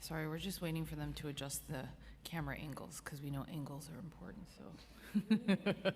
Sorry, we're just waiting for them to adjust the camera angles because we know angles are important, so.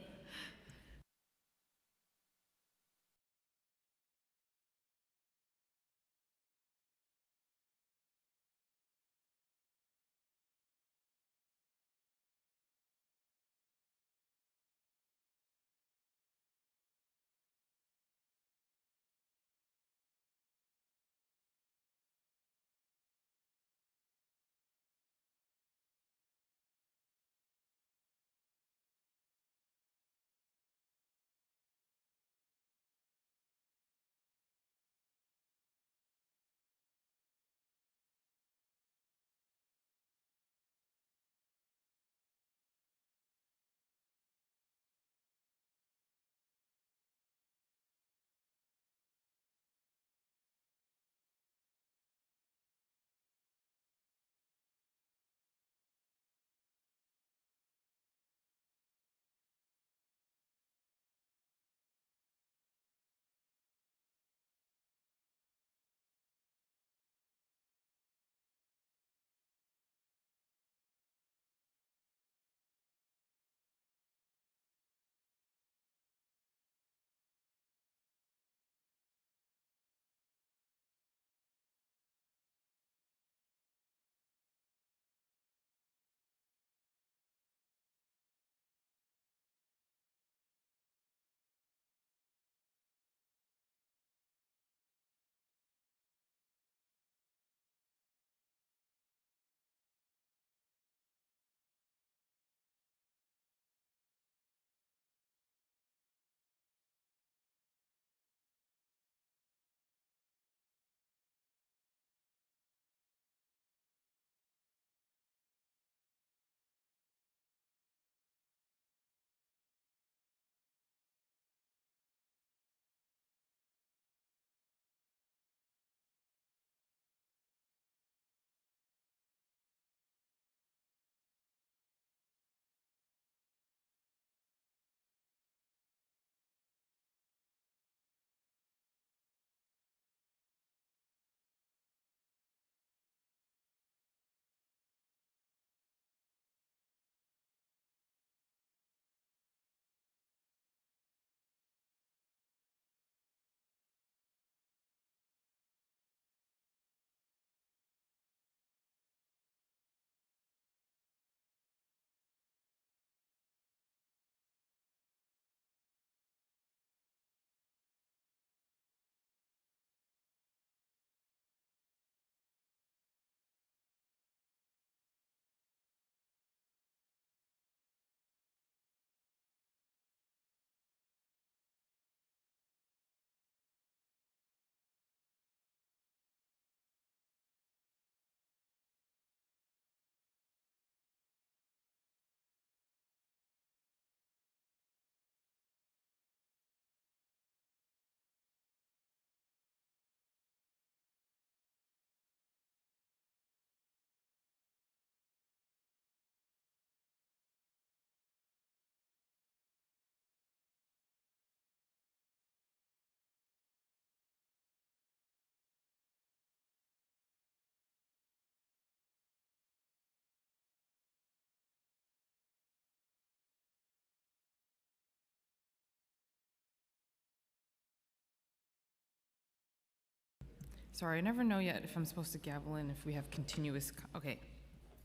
Sorry, I never know yet if I'm supposed to gavel in if we have continuous, okay,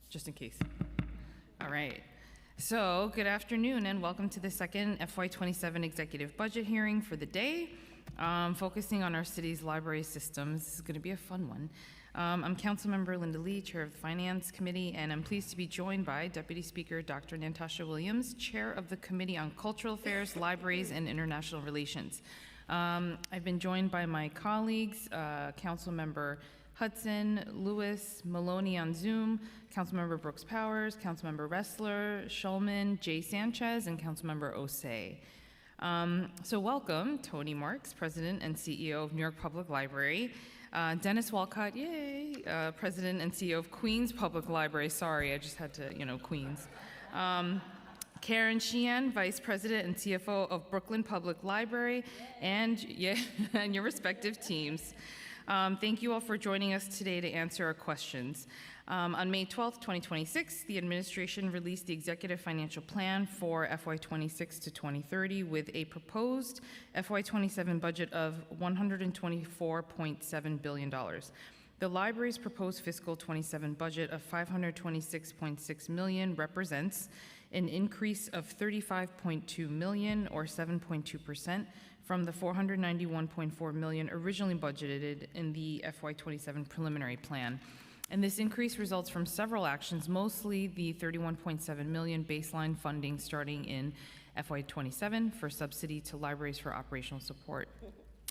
just in case. All right. So, good afternoon and welcome to the second FY27 executive budget hearing for the day, focusing on our city's library systems. This is going to be a fun one. I'm Councilmember Linda Lee, Chair of the Finance Committee, and I'm pleased to be joined by Deputy Speaker Dr. Natasha Williams, Chair of the Committee on Cultural Affairs, Libraries, and International Relations. I've been joined by my colleagues, Councilmember Hudson, Lewis, Maloney on Zoom, Councilmember Brooks Powers, Councilmember Ressler, Shulman, Jay Sanchez, and Councilmember Osei. So welcome, Tony Marks, President and CEO of New York Public Library, Dennis Walcott, yay, President and CEO of Queens Public Library, sorry, I just had to, Queens. Karen Sheehan, Vice President and CFO of Brooklyn Public Library, and your respective teams. Thank you all for joining us today to answer our questions. On May 12th, 2026, the administration released the Executive Financial Plan for FY26 to 2030 with a proposed FY27 budget of $124.7 billion. The library's proposed fiscal 27 budget of $526.6 million represents an increase of $35.2 million or 7.2% from the $491.4 million originally budgeted in the FY27 preliminary plan. And this increase results from several actions, mostly the $31.7 million baseline funding starting in FY27 for subsidy to libraries for operational support.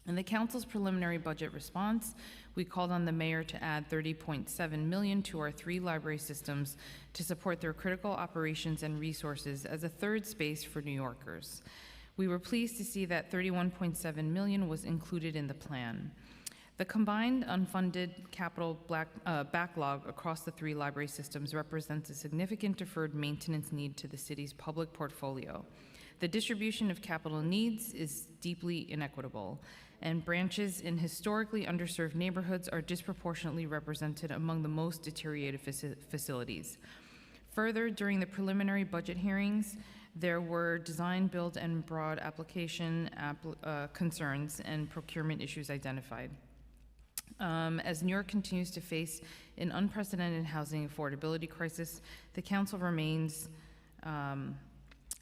In the council's preliminary budget response, we called on the mayor to add $30.7 million to our 3 library systems to support their critical operations and resources as a third space for New Yorkers. We were pleased to see that $31.7 million was included in the plan. The combined unfunded capital backlog across the 3 library systems represents a significant deferred maintenance need to the city's public portfolio. The distribution of capital needs is deeply inequitable, and branches in historically underserved neighborhoods are disproportionately represented among the most deteriorated facilities. Further, during the preliminary budget hearings, there were design, build, and broad application concerns and procurement issues identified. As New York continues to face an unprecedented housing affordability crisis, the council remains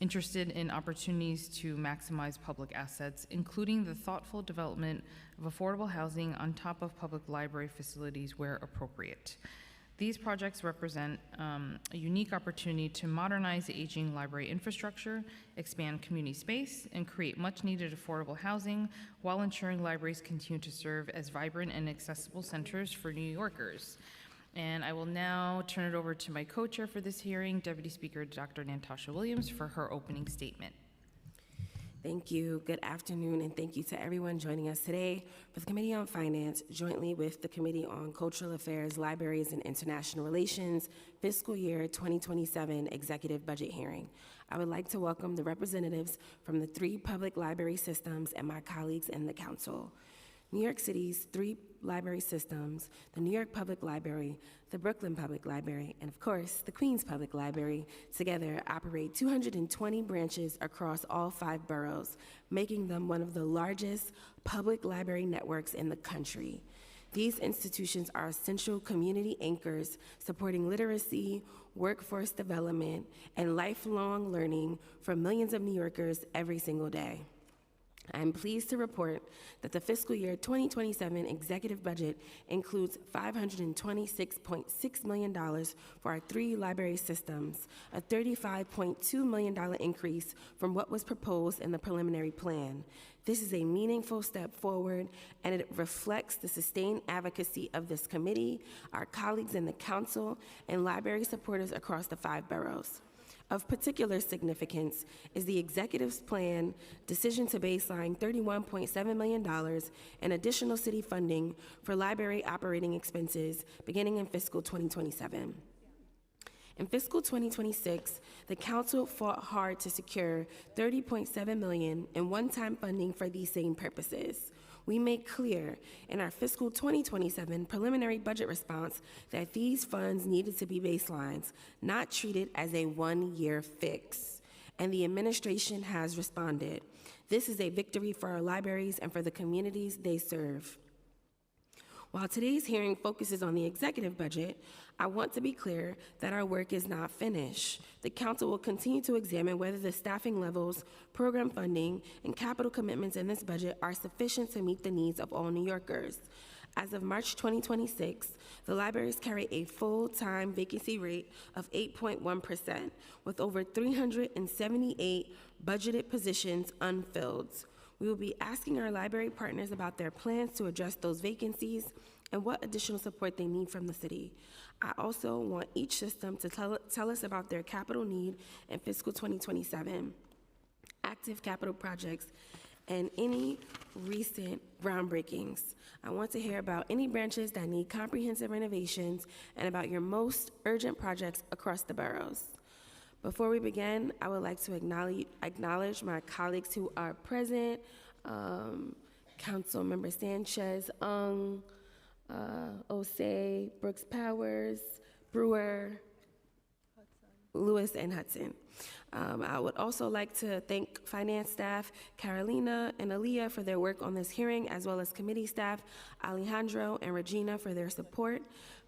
interested in opportunities to maximize public assets, including the thoughtful development of affordable housing on top of public library facilities where appropriate. These projects represent a unique opportunity to modernize the aging library infrastructure, expand community space, and create much-needed affordable housing while ensuring libraries continue to serve as vibrant and accessible centers for New Yorkers. And I will now turn it over to my co-chair for this hearing, Deputy Speaker Dr. Natasha Williams, for her opening statement. Thank you. Good afternoon, and thank you to everyone joining us today for the Committee on Finance, jointly with the Committee on Cultural Affairs, Libraries, and International Relations, Fiscal Year 2027 Executive Budget Hearing. I would like to welcome the representatives from the 3 public library systems and my colleagues in the Council. New York City's 3 library systems, the New York Public Library, the Brooklyn Public Library, and of course, the Queens Public Library, together operate 220 branches across all 5 boroughs, making them one of the largest public library networks in the country. These institutions are essential community anchors supporting literacy, workforce development, and lifelong learning for millions of New Yorkers every single day. I'm pleased to report that the fiscal year 2027 executive budget includes $526.6 million for our 3 library systems, a $35.2 million increase from what was proposed in the preliminary plan. This is a meaningful step forward, and it reflects the sustained advocacy of this committee, our colleagues in the council, and library supporters across the 5 boroughs. Of particular significance is the executive's plan decision to baseline $31.7 million in additional city funding for library operating expenses beginning in fiscal 2027. In fiscal 2026, the council fought hard to secure $30.7 million in one-time funding for these same purposes. We made clear in our fiscal 2027 preliminary budget response that these funds needed to be baselines, not treated as a one-year fix. And the administration has responded. This is a victory for our libraries and for the communities they serve. While today's hearing focuses on the executive budget, I want to be clear that our work is not finished. The council will continue to examine whether the staffing levels, program funding, and capital commitments in this budget are sufficient to meet the needs of all New Yorkers. As of March 2026, the libraries carry a full-time vacancy rate of 8.1%, with over 378 budgeted positions unfilled. We will be asking our library partners about their plans to address those vacancies and what additional support they need from the city. I also want each system to tell us about their capital need in fiscal 2027, active capital projects, and any recent groundbreakings. I want to hear about any branches that need comprehensive renovations and about your most urgent projects across the boroughs. Before we begin, I would like to acknowledge my colleagues who are present, Councilmember Sanchez, Osei, Brooks Powers, Brewer, Lewis, and Hudson. I would also like to thank finance staff Carolina and Aaliyah for their work on this hearing, as well as committee staff Alejandro and Regina for their support.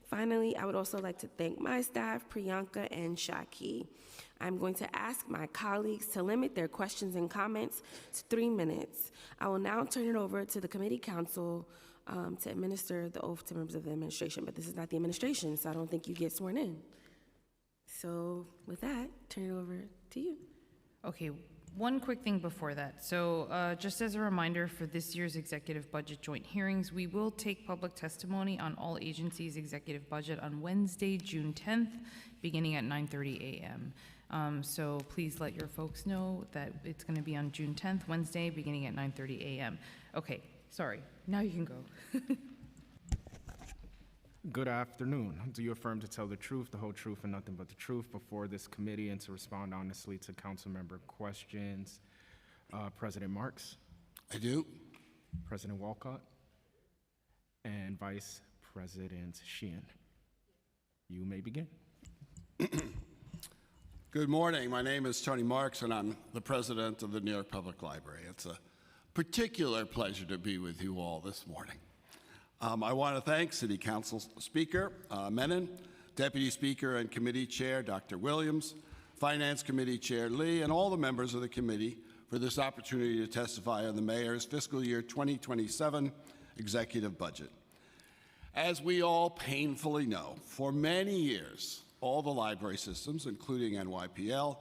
Finally, I would also like to thank my staff, Priyanka and Shaki. I'm going to ask my colleagues to limit their questions and comments to 3 minutes. I will now turn it over to the committee council to administer the oath to members of the administration, but this is not the administration, so I don't think you get sworn in. So with that, turn it over to you. Okay, one quick thing before that. So just as a reminder for this year's executive budget joint hearings, we will take public testimony on all agencies' executive budget on Wednesday, June 10th, beginning at 9:30 a.m. So please let your folks know that it's going to be on June 10th, Wednesday, beginning at 9:30 a.m. Okay, sorry. Now you can go. Good afternoon. Do you affirm to tell the truth, the whole truth, and nothing but the truth before this committee and to respond honestly to council member questions? President Marks, I do. President Walcott, and Vice President Sheehan. You may begin. Good morning. My name is Tony Marks, and I'm the president of the New York Public Library. It's a particular pleasure to be with you all this morning. I want to thank City Council Speaker Menon, Deputy Speaker and Committee Chair Dr. Williams, Finance Committee Chair Lee, and all the members of the committee for this opportunity to testify on the Mayor's fiscal year 2027 executive budget. As we all painfully know, for many years, all the library systems, including NYPL,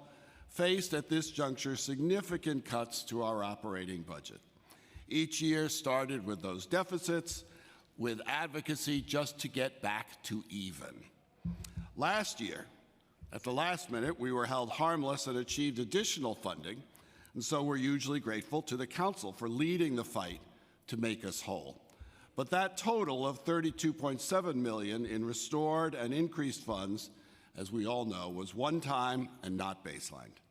faced at this juncture significant cuts to our operating budget. Each year started with those deficits, with advocacy just to get back to even. Last year, at the last minute, we were held harmless and achieved additional funding, and so we're hugely grateful to the Council for leading the fight to make us whole. But that total of $32.7 million in restored and increased funds, as we all know, was one-time and not baselined.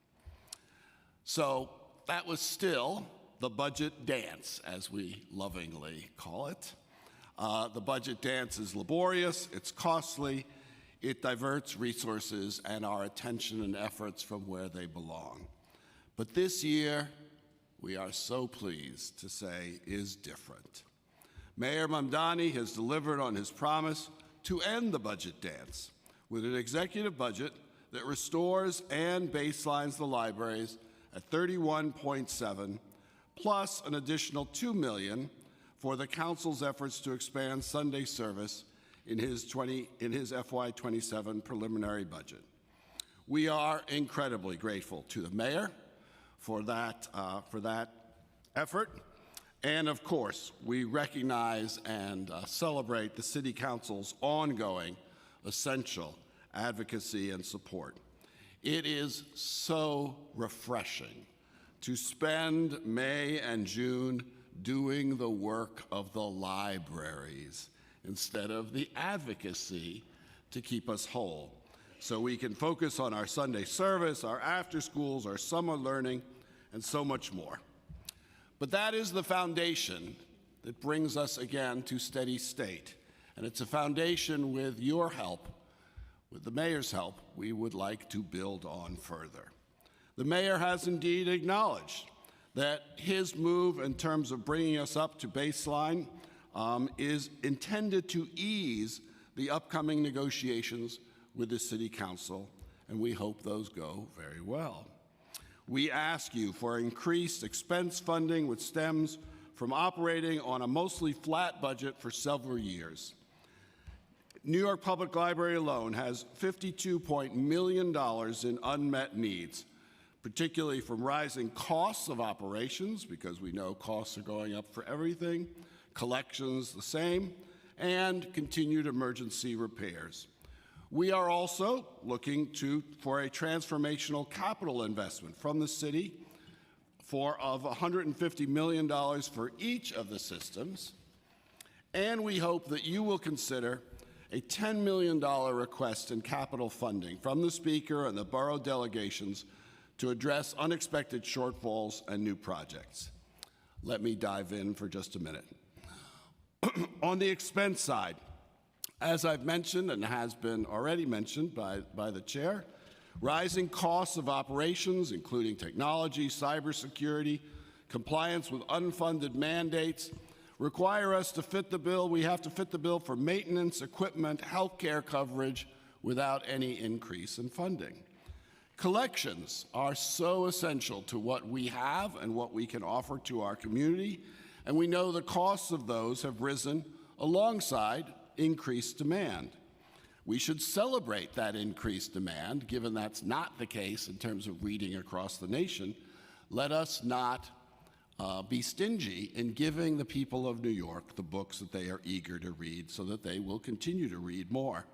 So that was still the budget dance, as we lovingly call it. The budget dance is laborious, it's costly, it diverts resources and our attention and efforts from where they belong. But this year, we are so pleased to say, is different. Mayor Mamdani has delivered on his promise to end the budget dance with an executive budget that restores and baselines the libraries at $31.7, plus an additional $2 million for the Council's efforts to expand Sunday service in his FY27 preliminary budget. We are incredibly grateful to the Mayor for that effort. And of course, we recognize and celebrate the City Council's ongoing essential advocacy and support. It is so refreshing to spend May and June doing the work of the libraries instead of the advocacy to keep us whole, so we can focus on our Sunday service, our after schools, our summer learning, and so much more. But that is the foundation that brings us again to steady state, and it's a foundation with your help, with the Mayor's help, we would like to build on further. The Mayor has indeed acknowledged that his move in terms of bringing us up to baseline is intended to ease the upcoming negotiations with the City Council, and we hope those go very well. We ask you for increased expense funding, which stems from operating on a mostly flat budget for several years. New York Public Library alone has $52 million in unmet needs, particularly from rising costs of operations, because we know costs are going up for everything, collections the same, and continued emergency repairs. We are also looking for a transformational capital investment from the city of $150 million for each of the systems, and we hope that you will consider a $10 million request in capital funding from the Speaker and the borough delegations to address unexpected shortfalls and new projects. Let me dive in for just a minute. On the expense side, As I've mentioned and has been already mentioned by the chair, rising costs of operations, including technology, cybersecurity, compliance with unfunded mandates, require us to fit the bill. We have to fit the bill for maintenance, equipment, healthcare coverage without any increase in funding. Collections are so essential to what we have and what we can offer to our community, and we know the costs of those have risen alongside increased demand. We should celebrate that increased demand, given that's not the case in terms of reading across the nation. Let us not be stingy in giving the people of New York the books that they are eager to read so that they will continue to read more.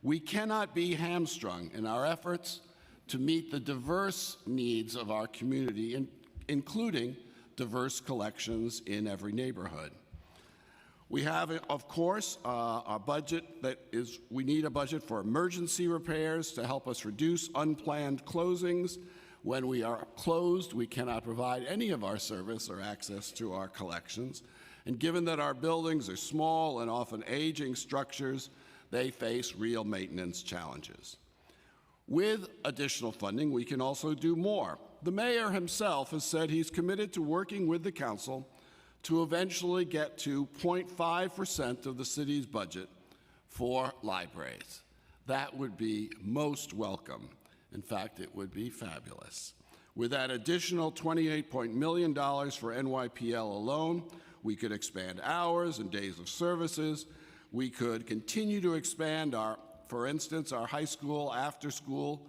We cannot be hamstrung in our efforts to meet the diverse needs of our community, including diverse collections in every neighborhood. We have, of course, a budget we need a budget for emergency repairs to help us reduce unplanned closings. When we are closed, we cannot provide any of our service or access to our collections. And given that our buildings are small and often aging structures, they face real maintenance challenges. With additional funding, we can also do more. The mayor himself has said he's committed to working with the council to eventually get to 0.5% of the city's budget for libraries. That would be most welcome. In fact, it would be fabulous. With that additional $28 million for NYPL alone, we could expand hours and days of services. We could continue to expand for instance, our high school after school,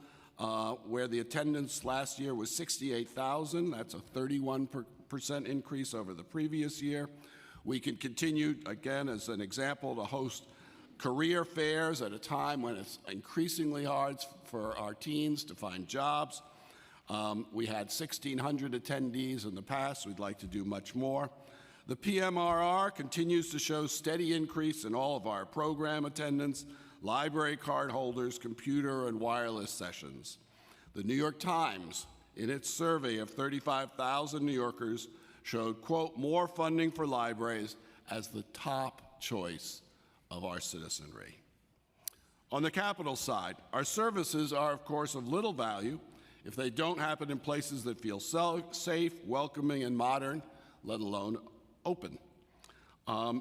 where the attendance last year was 68,000. That's a 31% increase over the previous year. We can continue, again, as an example, to host career fairs at a time when it's increasingly hard for our teens to find jobs. We had 1,600 attendees in the past. We'd like to do much more. The PMRR continues to show steady increase in all of our program attendance, library card holders, computer and wireless sessions. The New York Times, in its survey of 35,000 New Yorkers, showed, quote, more funding for libraries as the top choice of our citizenry. On the capital side, our services are, of course, of little value if they don't happen in places that feel safe, welcoming, and modern, let alone open.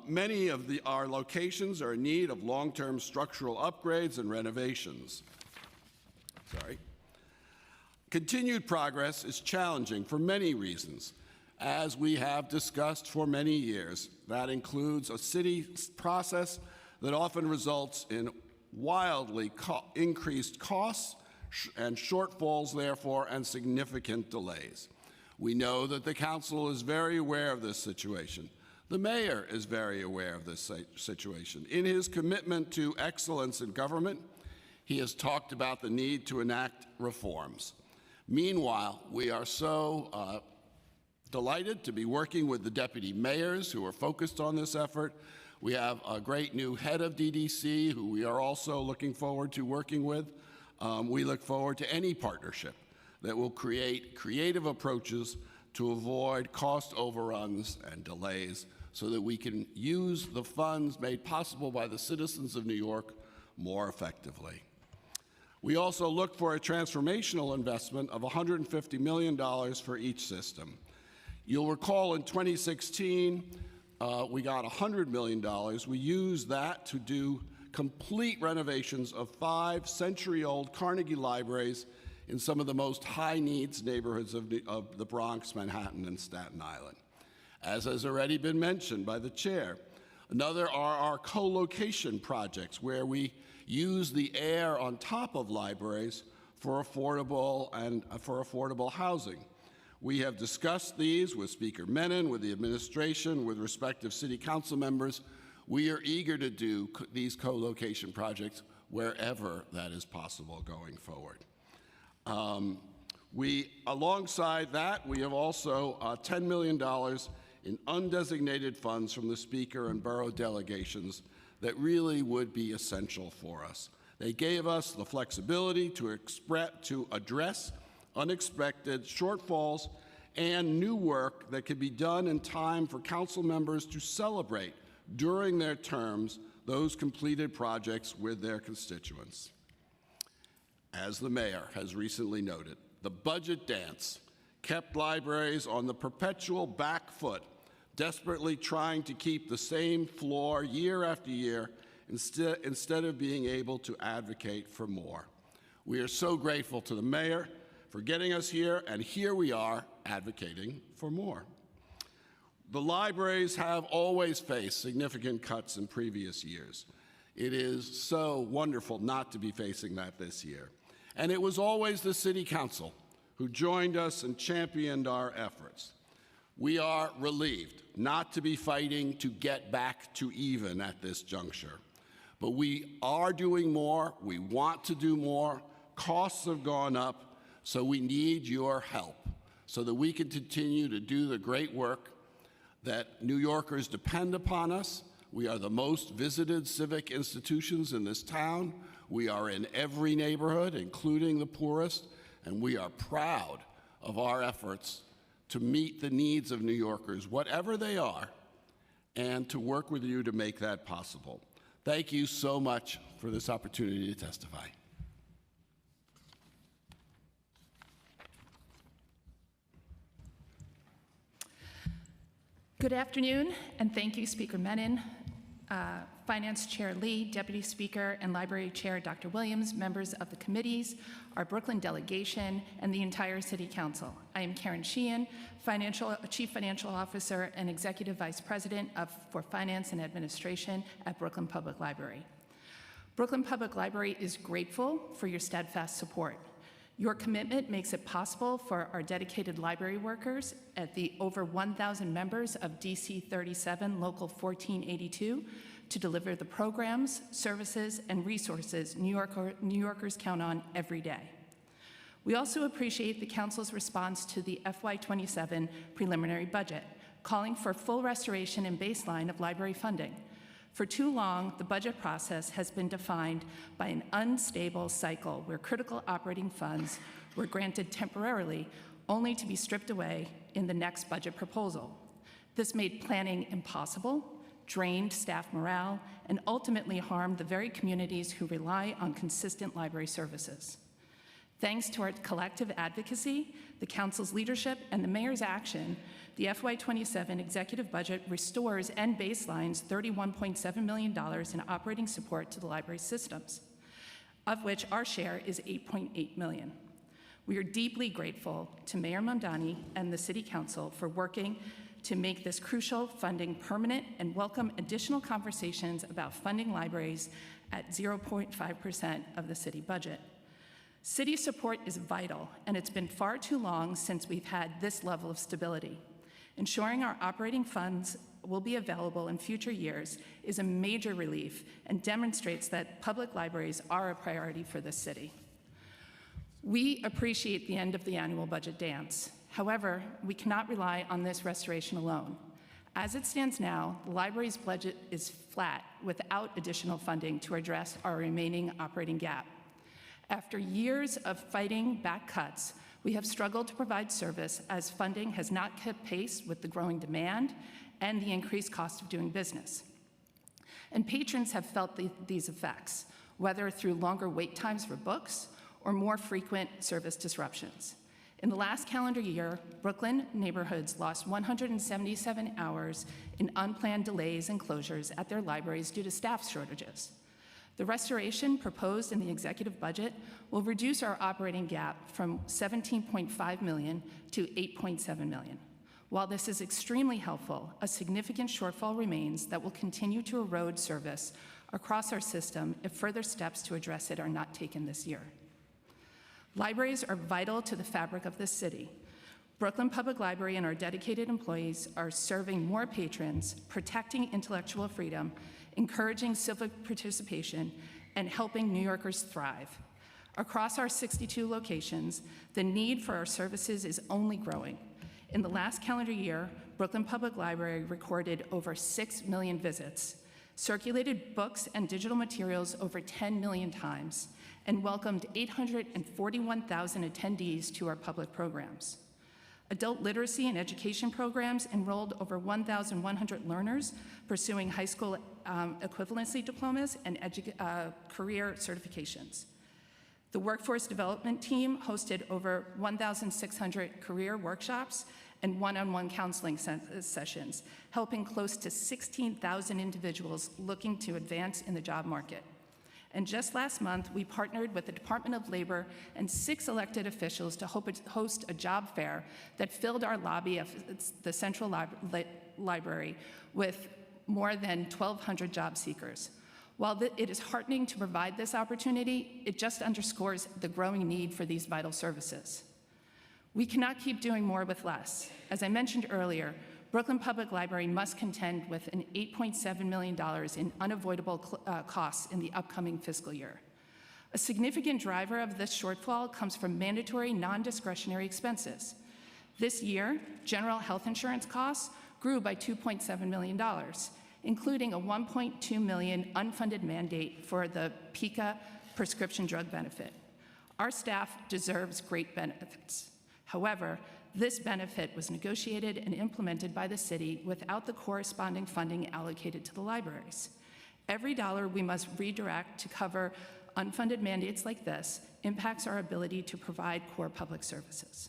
Many of our locations are in need of long-term structural upgrades and renovations. Continued progress is challenging for many reasons, as we have discussed for many years. That includes a city process that often results in wildly increased costs and shortfalls, therefore, and significant delays. We know that the council is very aware of this situation. The mayor is very aware of this situation. In his commitment to excellence in government, he has talked about the need to enact reforms. Meanwhile, we are so delighted to be working with the deputy mayors who are focused on this effort. We have a great new head of DDC who we are also looking forward to working with. We look forward to any partnership that will create creative approaches to avoid cost overruns and delays so that we can use the funds made possible by the citizens of New York more effectively. We also look for a transformational investment of $150 million for each system. You'll recall in 2016, we got $100 million. We used that to do complete renovations of 5 century-old Carnegie libraries in some of the most high-needs neighborhoods of the Bronx, Manhattan, and Staten Island. As has already been mentioned by the chair, another are our co-location projects, where we use the air on top of libraries for affordable housing. We have discussed these with Speaker Menon, with the administration, with respective city council members. We are eager to do these co-location projects wherever that is possible going forward. Alongside that, we have also $10 million in undesignated funds from the Speaker and borough delegations that really would be essential for us. They gave us the flexibility to address unexpected shortfalls and new work that could be done in time for council members to celebrate during their terms those completed projects with their constituents. As the mayor has recently noted, the budget dance kept libraries on the perpetual back foot, desperately trying to keep the same floor year after year instead of being able to advocate for more. We are so grateful to the mayor for getting us here, and here we are advocating for more. The libraries have always faced significant cuts in previous years. It is so wonderful not to be facing that this year. And it was always the City Council who joined us and championed our efforts. We are relieved not to be fighting to get back to even at this juncture. But we are doing more, we want to do more, costs have gone up, so we need your help so that we can continue to do the great work that New Yorkers depend upon us. We are the most visited civic institutions in this town. We are in every neighborhood, including the poorest, and we are proud of our efforts to meet the needs of New Yorkers, whatever they are, and to work with you to make that possible. Thank you so much for this opportunity to testify. Good afternoon, and thank you, Speaker Menon, Finance Chair Lee, Deputy Speaker and Library Chair Dr. Williams, members of the committees, our Brooklyn delegation, and the entire City Council. I am Karen Sheehan, Chief Financial Officer and Executive Vice President for Finance and Administration at Brooklyn Public Library. Brooklyn Public Library is grateful for your steadfast support. Your commitment makes it possible for our dedicated library workers at the over 1,000 members of DC 37 Local 1482 to deliver the programs, services, and resources New Yorkers count on every day. We also appreciate the Council's response to the FY27 preliminary budget, calling for full restoration and baseline of library funding. For too long, the budget process has been defined by an unstable cycle where critical operating funds were granted temporarily, only to be stripped away in the next budget proposal. This made planning impossible, drained staff morale, and ultimately harmed the very communities who rely on consistent library services. Thanks to our collective advocacy, the Council's leadership, and the Mayor's action, the FY27 executive budget restores and baselines $31.7 million in operating support to the library systems, of which our share is $8.8 million. We are deeply grateful to Mayor Mamdani and the City Council for working to make this crucial funding permanent and welcome additional conversations about funding libraries at 0.5% of the city budget. City support is vital, and it's been far too long since we've had this level of stability. Ensuring our operating funds will be available in future years is a major relief and demonstrates that public libraries are a priority for this city. We appreciate the end of the annual budget dance. However, we cannot rely on this restoration alone. As it stands now, the library's budget is flat without additional funding to address our remaining operating gap. After years of fighting back cuts, we have struggled to provide service as funding has not kept pace with the growing demand and the increased cost of doing business. And patrons have felt these effects, whether through longer wait times for books or more frequent service disruptions. In the last calendar year, Brooklyn neighborhoods lost 177 hours in unplanned delays and closures at their libraries due to staff shortages. The restoration proposed in the executive budget will reduce our operating gap from $17.5 million to $8.7 million. While this is extremely helpful, a significant shortfall remains that will continue to erode service across our system if further steps to address it are not taken this year. Libraries are vital to the fabric of this city. Brooklyn Public Library and our dedicated employees are serving more patrons, protecting intellectual freedom, encouraging civic participation, and helping New Yorkers thrive. Across our 62 locations, the need for our services is only growing. In the last calendar year, Brooklyn Public Library recorded over 6 million visits, circulated books and digital materials over 10 million times, and welcomed 841,000 attendees to our public programs. Adult literacy and education programs enrolled over 1,100 learners pursuing high school equivalency diplomas and career certifications. The workforce development team hosted over 1,600 career workshops and one-on-one counseling sessions, helping close to 16,000 individuals looking to advance in the job market. And just last month, we partnered with the Department of Labor and 6 elected officials to host a job fair that filled our lobby of the Central Library with more than 1,200 job seekers. While it is heartening to provide this opportunity, it just underscores the growing need for these vital services. We cannot keep doing more with less. As I mentioned earlier, Brooklyn Public Library must contend with an $8.7 million in unavoidable costs in the upcoming fiscal year. A significant driver of this shortfall comes from mandatory non-discretionary expenses. This year, general health insurance costs grew by $2.7 million, including a $1.2 million unfunded mandate for the PICA prescription drug benefit. Our staff deserves great benefits. However, this benefit was negotiated and implemented by the city without the corresponding funding allocated to the libraries. Every dollar we must redirect to cover unfunded mandates like this impacts our ability to provide core public services.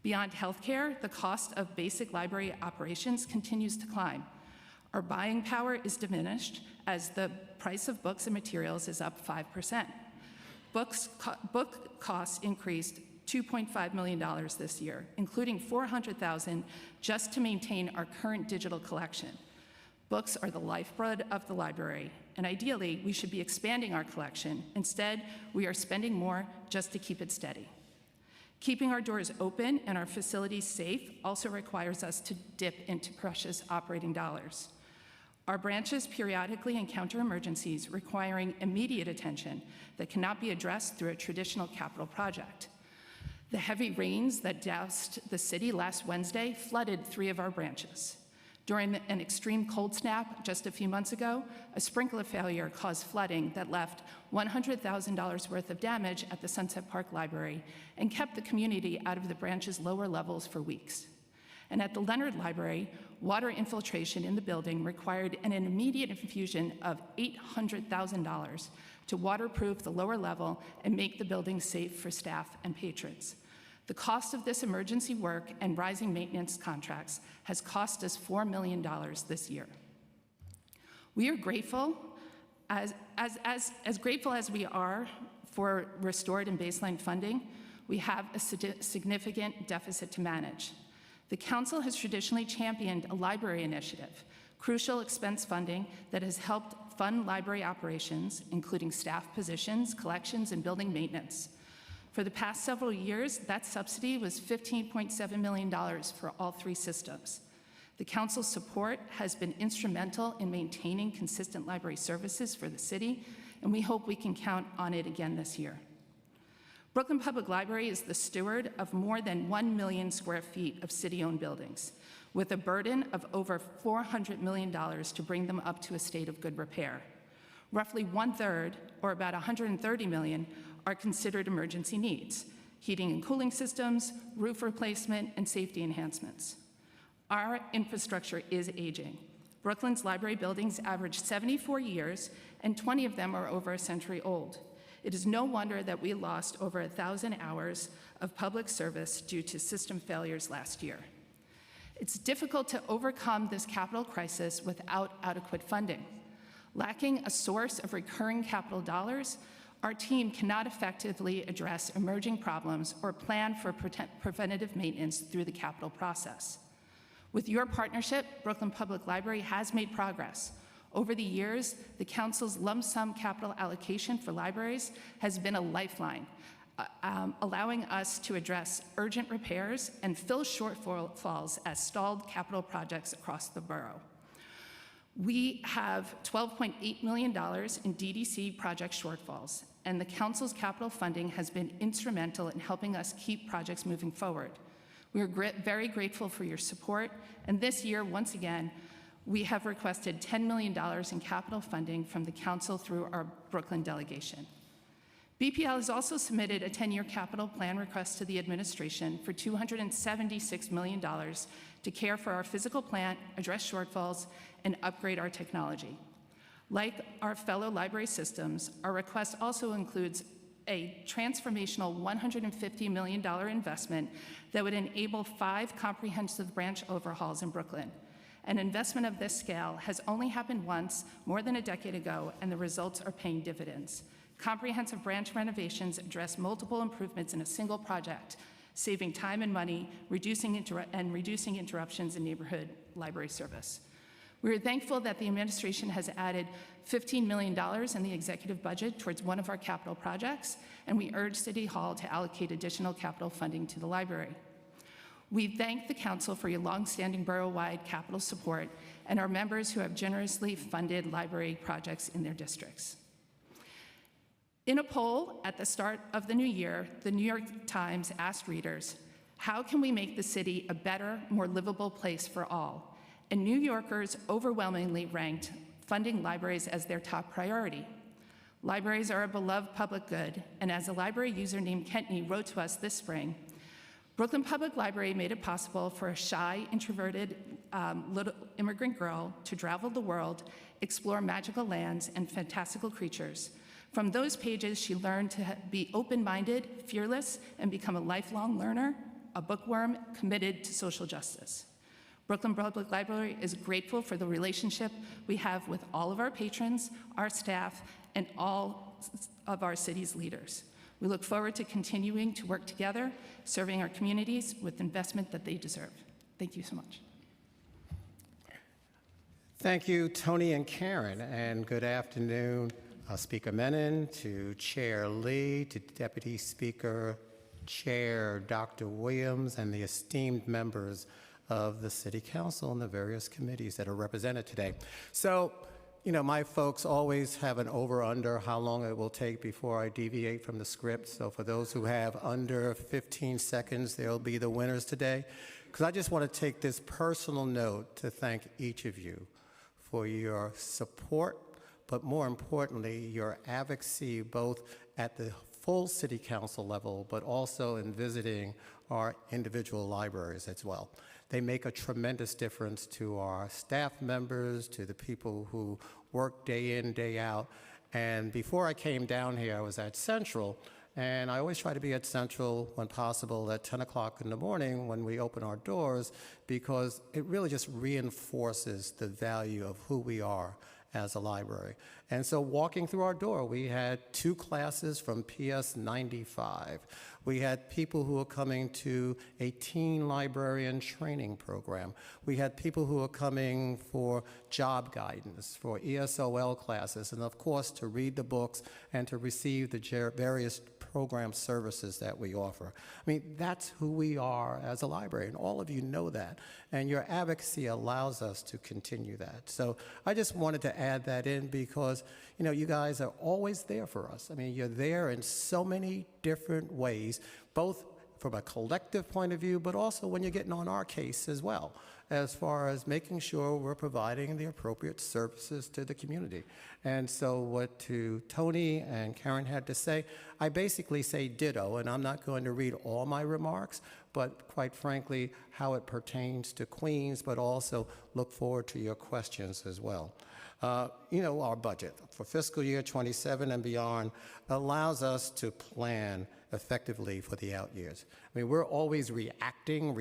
Beyond healthcare, the cost of basic library operations continues to climb. Our buying power is diminished as the price of books and materials is up 5%. Book costs increased $2.5 million this year, including $400,000 just to maintain our current digital collection. Books are the lifeblood of the library, and ideally, we should be expanding our collection. Instead, we are spending more just to keep it steady. Keeping our doors open and our facilities safe also requires us to dip into precious operating dollars. Our branches periodically encounter emergencies requiring immediate attention that cannot be addressed through a traditional capital project. The heavy rains that doused the city last Wednesday flooded 3 of our branches. During an extreme cold snap just a few months ago, a sprinkler failure caused flooding that left $100,000 worth of damage at the Sunset Park Library and kept the community out of the branch's lower levels for weeks. And at the Leonard Library, water infiltration in the building required an immediate infusion of $800,000 to waterproof the lower level and make the building safe for staff and patrons. The cost of this emergency work and rising maintenance contracts has cost us $4 million this year. We are grateful, as grateful as we are for restored and baseline funding, we have a significant deficit to manage. The council has traditionally championed a library initiative, crucial expense funding that has helped fund library operations, including staff positions, collections, and building maintenance. For the past several years, that subsidy was $15.7 million for all 3 systems. The council's support has been instrumental in maintaining consistent library services for the city, and we hope we can count on it again this year. Brooklyn Public Library is the steward of more than 1 million square feet of city-owned buildings, with a burden of over $400 million to bring them up to a state of good repair. Roughly 1/3, or about $130 million, are considered emergency needs: heating and cooling systems, roof replacement, and safety enhancements. Our infrastructure is aging. Brooklyn's library buildings average 74 years, and 20 of them are over a century old. It is no wonder that we lost over 1,000 hours of public service due to system failures last year. It's difficult to overcome this capital crisis without adequate funding. Lacking a source of recurring capital dollars, our team cannot effectively address emerging problems or plan for preventative maintenance through the capital process. With your partnership, Brooklyn Public Library has made progress. Over the years, the council's lump sum capital allocation for libraries has been a lifeline, allowing us to address urgent repairs and fill shortfalls as stalled capital projects across the borough. We have $12.8 million in DDC project shortfalls, and the council's capital funding has been instrumental in helping us keep projects moving forward. We are very grateful for your support, and this year, once again, we have requested $10 million in capital funding from the council through our Brooklyn delegation. BPL has also submitted a 10-year capital plan request to the administration for $276 million to care for our physical plant, address shortfalls, and upgrade our technology. Like our fellow library systems, our request also includes a transformational $150 million investment that would enable 5 comprehensive branch overhauls in Brooklyn. An investment of this scale has only happened once, more than a decade ago, and the results are paying dividends. Comprehensive branch renovations address multiple improvements in a single project, saving time and money, reducing interruptions in neighborhood library service. We are thankful that the administration has added $15 million in the executive budget towards one of our capital projects, and we urge City Hall to allocate additional capital funding to the library. We thank the Council for your longstanding borough-wide capital support and our members who have generously funded library projects in their districts. In a poll at the start of the new year, the New York Times asked readers, how can we make the city a better, more livable place for all? And New Yorkers overwhelmingly ranked funding libraries as their top priority. Libraries are a beloved public good, and as a library user named Kentney wrote to us this spring, Brooklyn Public Library made it possible for a shy, introverted little immigrant girl to travel the world, explore magical lands and fantastical creatures. From those pages, she learned to be open-minded, fearless, and become a lifelong learner, a bookworm committed to social justice. Brooklyn Public Library is grateful for the relationship we have with all of our patrons, our staff, and all of our city's leaders. We look forward to continuing to work together, serving our communities with investment that they deserve. Thank you so much. Thank you, Tony and Karen, and good afternoon, Speaker Menon, to Chair Lee, to Deputy Speaker Chair Dr. Williams, and the esteemed members of the City Council and the various committees that are represented today. So, you know, my folks always have an over-under how long it will take before I deviate from the script. So for those who have under 15 seconds, they'll be the winners today. Because I just want to take this personal note to thank each of you for your support, but more importantly, your advocacy both at the full City Council level, but also in visiting our individual libraries as well. They make a tremendous difference to our staff members, to the people who work day in, day out. And before I came down here, I was at Central, and I always try to be at Central when possible at 10 o'clock in the morning when we open our doors, because it really just reinforces the value of who we are as a library. And so walking through our door, we had 2 classes from PS 95. We had people who were coming to a teen librarian training program. We had people who were coming for job guidance, for ESOL classes, and of course to read the books and to receive the various program services that we offer. I mean, that's who we are as a library, and all of you know that. And your advocacy allows us to continue that. So I just wanted to add that in because, you know, you guys are always there for us. I mean, you're there in so many different ways, both from a collective point of view, but also when you're getting on our case as well, as far as making sure we're providing the appropriate services to the community. And so what to Tony and Karen had to say, I basically say ditto, and I'm not going to read all my remarks, but quite frankly, how it pertains to Queens, but also look forward to your questions as well. You know, our budget for fiscal year 27 and beyond allows us to plan effectively for the out years. I mean, we're always reacting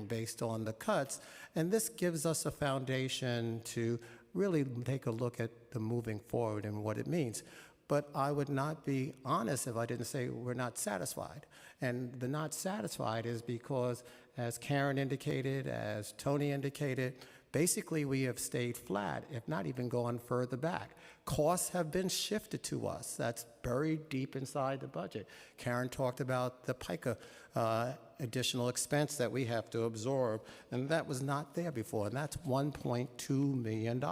based on the cuts, and this gives us a foundation to really take a look at the moving forward and what it means. But I would not be honest if I didn't say we're not satisfied. And the not satisfied is because, as Karen indicated, as Tony indicated, basically we have stayed flat, if not even gone further back. Costs have been shifted to us. That's buried deep inside the budget. Karen talked about the PICA additional expense that we have to absorb, and that was not there before, and that's $1.2 million.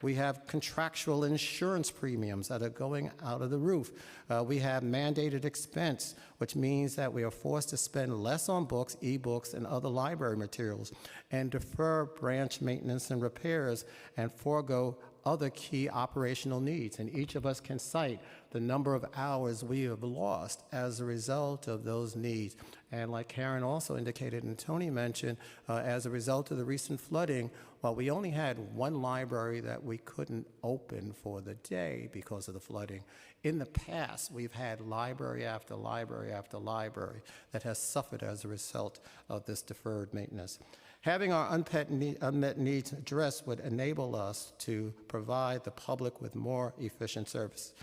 We have contractual insurance premiums that are going out of the roof. We have mandated expense, which means that we are forced to spend less on books, e-books, and other library materials, and defer branch maintenance and repairs, and forego other key operational needs, and each of us can cite the number of hours we have lost as a result of those needs. And like Karen also indicated and Tony mentioned, as a result of the recent flooding, while we only had one library that we couldn't open for the day because of the flooding, in the past, we've had library after library after library that has suffered as a result of this deferred maintenance. Having our unmet needs addressed would enable us to provide the public with more efficient service.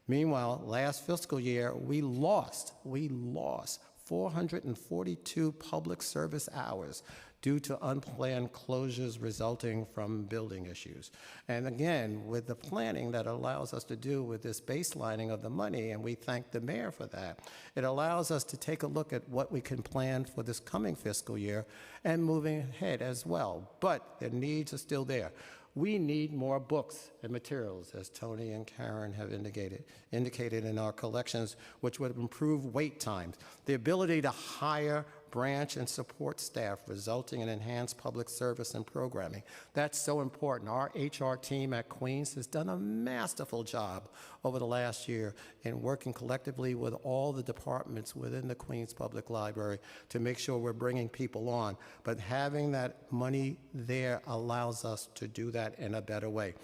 Meanwhile, last fiscal year, we lost 442 public service hours due to unplanned closures resulting from building issues. And again, with the planning that allows us to do with this baselining of the money, and we thank the mayor for that, it allows us to take a look at what we can plan for this coming fiscal year and moving ahead as well. But the needs are still there. We need more books and materials, as Tony and Karen have indicated in our collections, which would improve wait times, the ability to hire branch and support staff, resulting in enhanced public service and programming. That's so important. Our HR team at Queens has done a masterful job over the last year in working collectively with all the departments within the Queens Public Library to make sure we're bringing people on. But having that money there allows us to do that in a better way.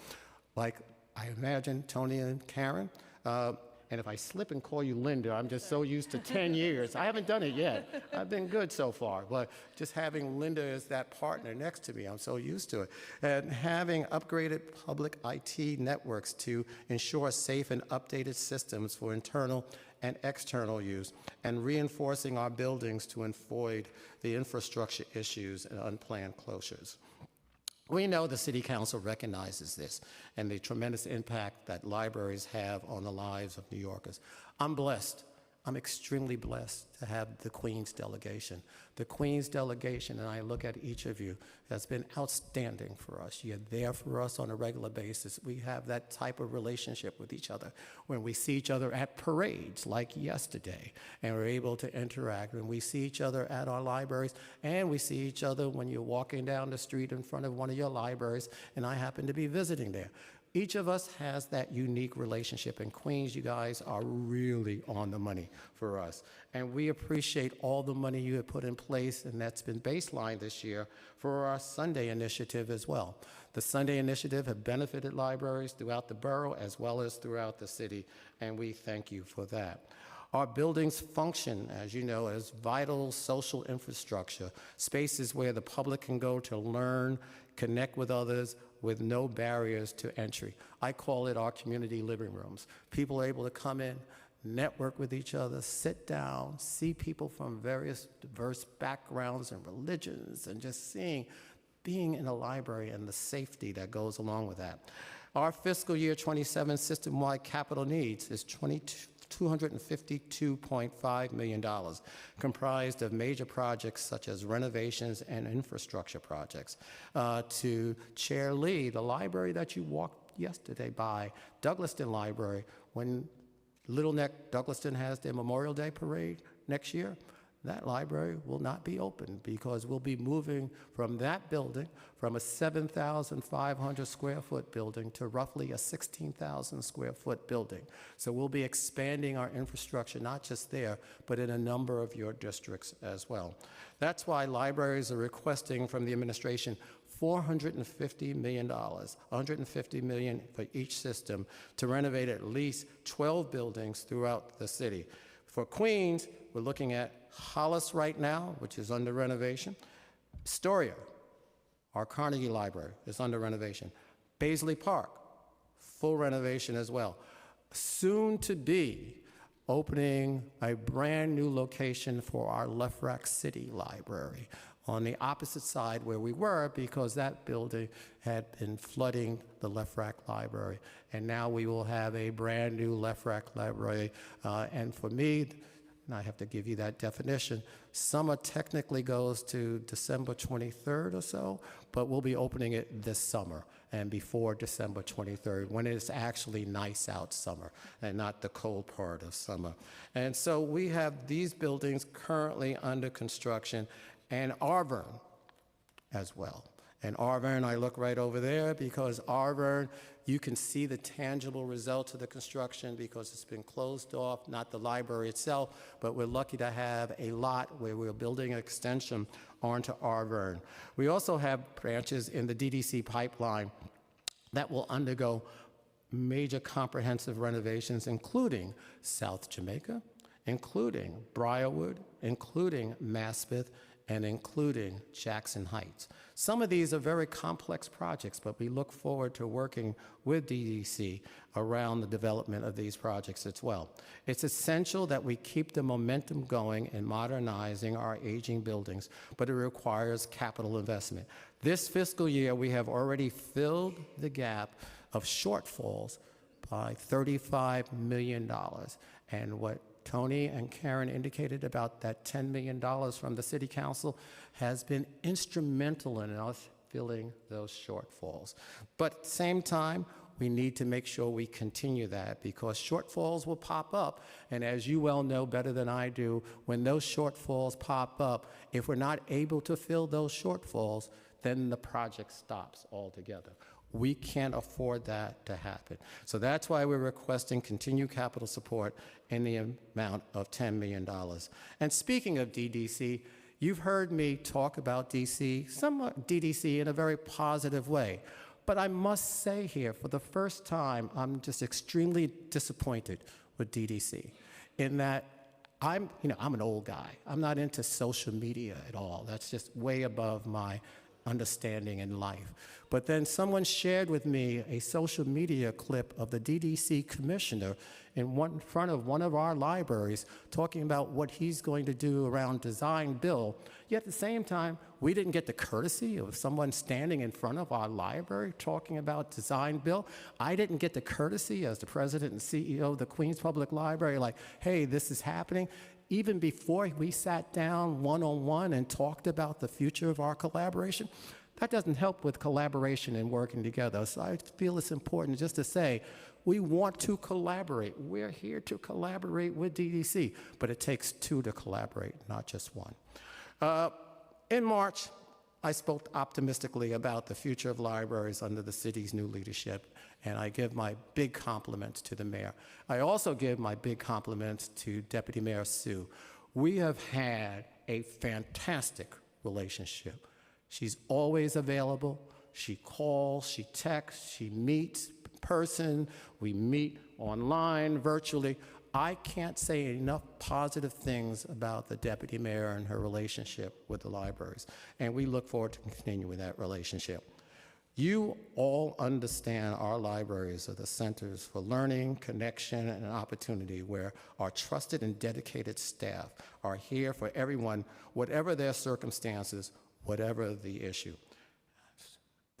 Like I imagine Tony and Karen, and if I slip and call you Linda, I'm just so used to 10 years. I haven't done it yet. I've been good so far. But just having Linda as that partner next to me, I'm so used to it. And having upgraded public IT networks to ensure safe and updated systems for internal and external use, and reinforcing our buildings to avoid the infrastructure issues and unplanned closures. We know the City Council recognizes this and the tremendous impact that libraries have on the lives of New Yorkers. I'm blessed. I'm extremely blessed to have the Queens delegation. The Queens delegation, and I look at each of you, has been outstanding for us. You're there for us on a regular basis. We have that type of relationship with each other. When we see each other at parades like yesterday, and we're able to interact, when we see each other at our libraries, and we see each other when you're walking down the street in front of one of your libraries, and I happen to be visiting there. Each of us has that unique relationship. In Queens, you guys are really on the money for us. And we appreciate all the money you have put in place, and that's been baselined this year for our Sunday initiative as well. The Sunday initiative have benefited libraries throughout the borough as well as throughout the city, and we thank you for that. Our buildings function, as you know, as vital social infrastructure, spaces where the public can go to learn, connect with others, with no barriers to entry. I call it our community living rooms. People are able to come in, network with each other, sit down, see people from various diverse backgrounds and religions, and just being in a library and the safety that goes along with that. Our fiscal year 27 system-wide capital needs is $252.5 million, comprised of major projects such as renovations and infrastructure projects. To Chair Lee, the library that you walked yesterday by, Douglaston Library, when Little Neck Douglaston has their Memorial Day parade next year, that library will not be open because we'll be moving from that building, from a 7,500 square foot building to roughly a 16,000 square foot building. So we'll be expanding our infrastructure, not just there, but in a number of your districts as well. That's why libraries are requesting from the administration $450 million, $150 million for each system to renovate at least 12 buildings throughout the city. For Queens, we're looking at Hollis right now, which is under renovation. Astoria, our Carnegie Library, is under renovation. Paisley Park, full renovation as well. Soon to be opening a brand new location for our Lefrak City Library on the opposite side where we were, because that building had been flooding the Lefrak Library. And now we will have a brand new Lefrak Library. And for me, and I have to give you that definition, summer technically goes to December 23rd or so, but we'll be opening it this summer and before December 23rd, when it's actually nice out summer and not the cold part of summer. And so we have these buildings currently under construction, and Auburn as well. And Arvern, I look right over there because Arvern, you can see the tangible results of the construction because it's been closed off, not the library itself, but we're lucky to have a lot where we're building an extension onto Arvern. We also have branches in the DDC pipeline that will undergo major comprehensive renovations, including South Jamaica, including Briarwood, including Maspeth, and including Jackson Heights. Some of these are very complex projects, but we look forward to working with DDC around the development of these projects as well. It's essential that we keep the momentum going in modernizing our aging buildings, but it requires capital investment. This fiscal year, we have already filled the gap of shortfalls by $35 million. And what Tony and Karen indicated about that $10 million from the City Council has been instrumental in us filling those shortfalls. But at the same time, we need to make sure we continue that because shortfalls will pop up. And as you well know better than I do, when those shortfalls pop up, if we're not able to fill those shortfalls, then the project stops altogether. We can't afford that to happen. So that's why we're requesting continued capital support in the amount of $10 million. And speaking of DDC, you've heard me talk about DDC in a very positive way. But I must say here, for the first time, I'm just extremely disappointed with DDC in that I'm an old guy. I'm not into social media at all. That's just way above my understanding in life. But then someone shared with me a social media clip of the DDC commissioner in front of one of our libraries talking about what he's going to do around design bill. Yet at the same time, we didn't get the courtesy of someone standing in front of our library talking about design bill. I didn't get the courtesy as the president and CEO of the Queens Public Library, like, hey, this is happening. Even before we sat down one-on-one and talked about the future of our collaboration, that doesn't help with collaboration and working together. So I feel it's important just to say, we want to collaborate. We're here to collaborate with DDC, but it takes two to collaborate, not just one. In March, I spoke optimistically about the future of libraries under the city's new leadership, and I give my big compliments to the mayor. I also give my big compliments to Deputy Mayor Sue. We have had a fantastic relationship. She's always available. She calls, she texts, she meets in person, we meet online, virtually. I can't say enough positive things about the deputy mayor and her relationship with the libraries, and we look forward to continuing that relationship. You all understand our libraries are the centers for learning, connection, and opportunity where our trusted and dedicated staff are here for everyone, whatever their circumstances, whatever the issue.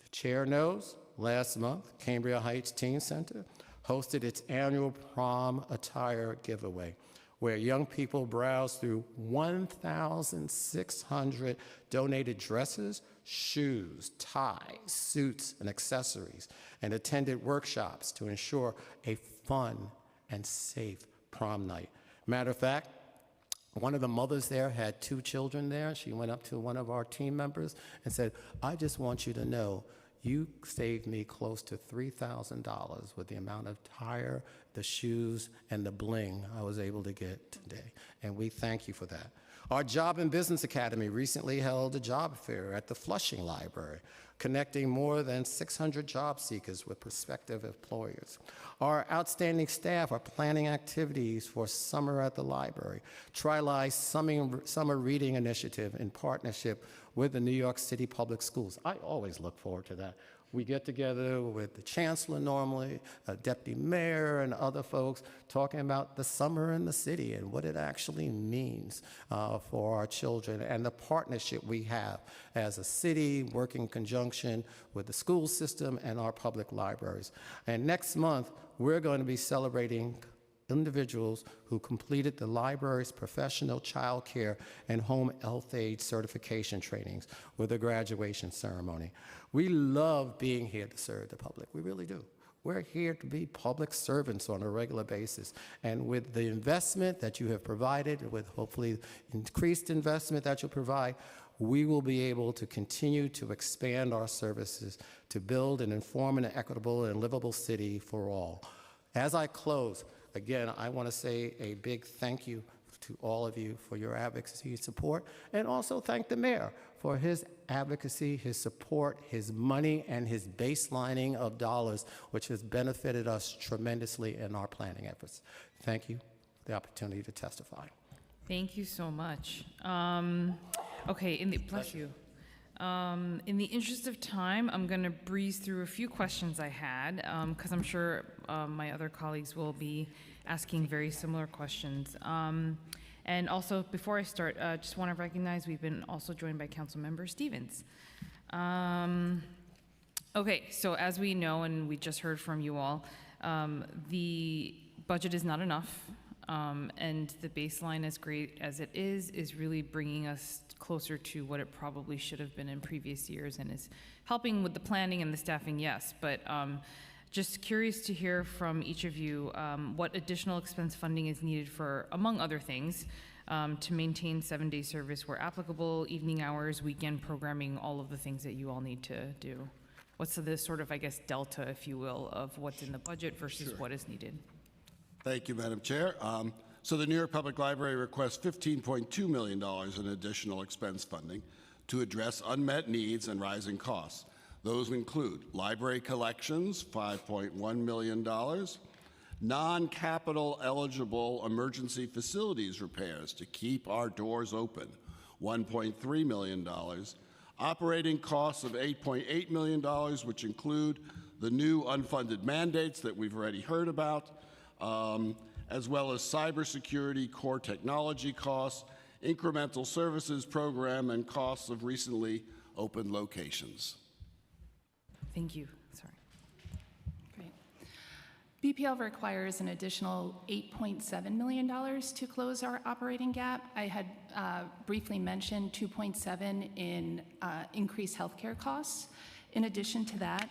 The chair knows, last month, Cambria Heights Teen Center hosted its annual prom attire giveaway, where young people browsed through 1,600 donated dresses, shoes, ties, suits, and accessories, and attended workshops to ensure a fun and safe prom night. Matter of fact, one of the mothers there had 2 children there. She went up to one of our team members and said, I just want you to know you saved me close to $3,000 with the amount of attire, the shoes, and the bling I was able to get today. And we thank you for that. Our Job and Business Academy recently held a job fair at the Flushing Library, connecting more than 600 job seekers with prospective employers. Our outstanding staff are planning activities for summer at the library. TriLi's Summer Reading Initiative in partnership with the New York City Public Schools. I always look forward to that. We get together with the chancellor normally, a deputy mayor, and other folks talking about the summer in the city and what it actually means for our children and the partnership we have as a city working in conjunction with the school system and our public libraries. And next month, we're going to be celebrating individuals who completed the library's professional child care and home health aid certification trainings with a graduation ceremony. We love being here to serve the public. We really do. We're here to be public servants on a regular basis. And with the investment that you have provided, with hopefully increased investment that you'll provide, we will be able to continue to expand our services to build an informed and equitable and livable city for all. As I close, again, I want to say a big thank you to all of you for your advocacy and support, and also thank the mayor for his advocacy, his support, his money, and his baselining of dollars, which has benefited us tremendously in our planning efforts. Thank you for the opportunity to testify. Thank you so much. Okay, bless you. In the interest of time, I'm going to breeze through a few questions I had, because I'm sure my other colleagues will be asking very similar questions. And also, before I start, just want to recognize we've been also joined by Councilmember Stevens. Okay, so as we know, and we just heard from you all, the budget is not enough, and the baseline, as great as it is really bringing us closer to what it probably should have been in previous years, and is helping with the planning and the staffing, yes, but just curious to hear from each of you what additional expense funding is needed for, among other things, to maintain 7-day service where applicable, evening hours, weekend programming, all of the things that you all need to do. What's the sort of, I guess, delta, if you will, of what's in the budget versus what is needed? Thank you, Madam Chair. So the New York Public Library requests $15.2 million in additional expense funding to address unmet needs and rising costs. Those include library collections, $5.1 million, non-capital eligible emergency facilities repairs to keep our doors open, $1.3 million, operating costs of $8.8 million, which include the new unfunded mandates that we've already heard about, as well as cybersecurity, core technology costs, incremental services program, and costs of recently opened locations. Thank you. Sorry. Great. BPL requires an additional $8.7 million to close our operating gap. I had briefly mentioned 2.7 in increased healthcare costs. In addition to that,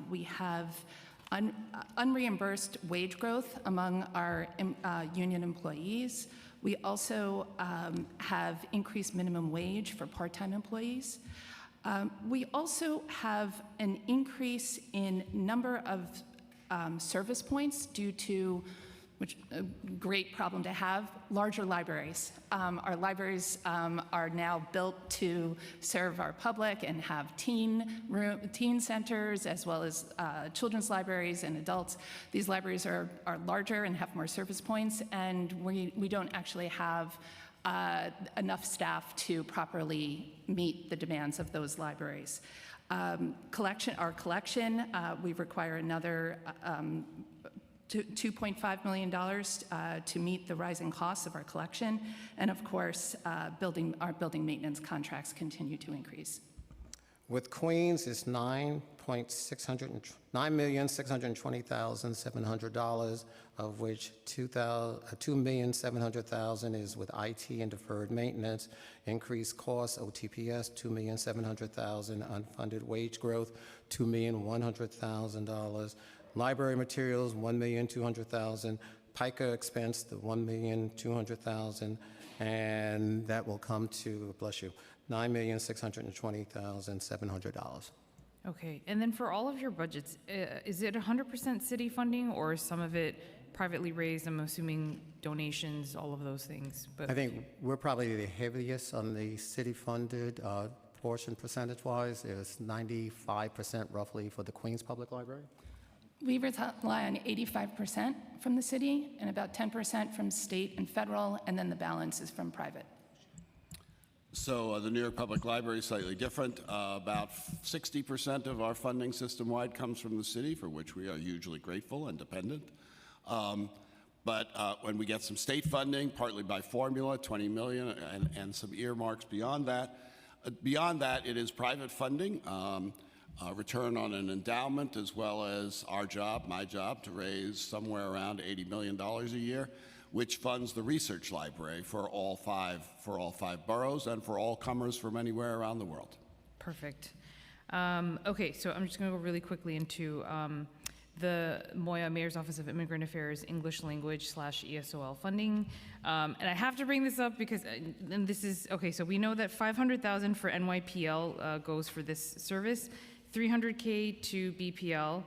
we have unreimbursed wage growth among our union employees. We also have increased minimum wage for part-time employees. We also have an increase in number of service points due to, which a great problem to have, larger libraries. Our libraries are now built to serve our public and have teen centers as well as children's libraries and adults. These libraries are larger and have more service points, and we don't actually have enough staff to properly meet the demands of those libraries. Our collection, we require another $2.5 million to meet the rising costs of our collection, and of course, our building maintenance contracts continue to increase. With Queens, it's $9,620,700, of which $2,700,000 is with IT and deferred maintenance, increased costs, OTPS, $2,700,000, unfunded wage growth, $2,100,000, library materials, $1,200,000, PICA expense, the $1,200,000, and that will come to, bless you, $9,620,700. Okay, and then for all of your budgets, is it 100% city funding or is some of it privately raised? I'm assuming donations, all of those things. But I think we're probably the heaviest on the city-funded portion percentage-wise. It's 95% roughly for the Queens Public Library. We rely on 85% from the city and about 10% from state and federal, and then the balance is from private. So the New York Public Library is slightly different. About 60% of our funding system-wide comes from the city, for which we are hugely grateful and dependent. But when we get some state funding, partly by formula, 20 million, and some earmarks beyond that, it is private funding, return on an endowment, as well as our job, my job, to raise somewhere around $80 million a year, which funds the research library for all five boroughs and for all comers from anywhere around the world. Perfect. Okay, so I'm just going to go really quickly into the Moya Mayor's Office of Immigrant Affairs English Language / ESOL funding. And I have to bring this up because, and this is, okay, so we know that 500,000 for NYPL goes for this service, 300K to BPL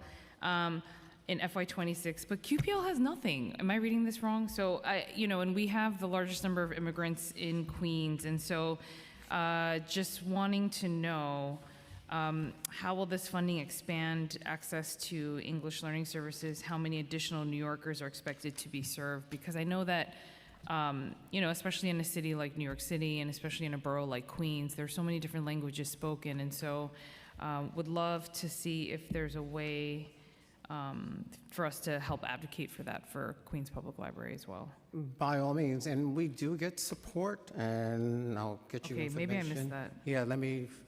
in FY26, but QPL has nothing. Am I reading this wrong? So, and we have the largest number of immigrants in Queens, and so just wanting to know, how will this funding expand access to English learning services? How many additional New Yorkers are expected to be served? Because I know that, especially in a city like New York City and especially in a borough like Queens, there's so many different languages spoken. And so would love to see if there's a way for us to help advocate for that for Queens Public Library as well. By all means, and we do get support, and I'll get you Okay, information. maybe I missed that. Yeah,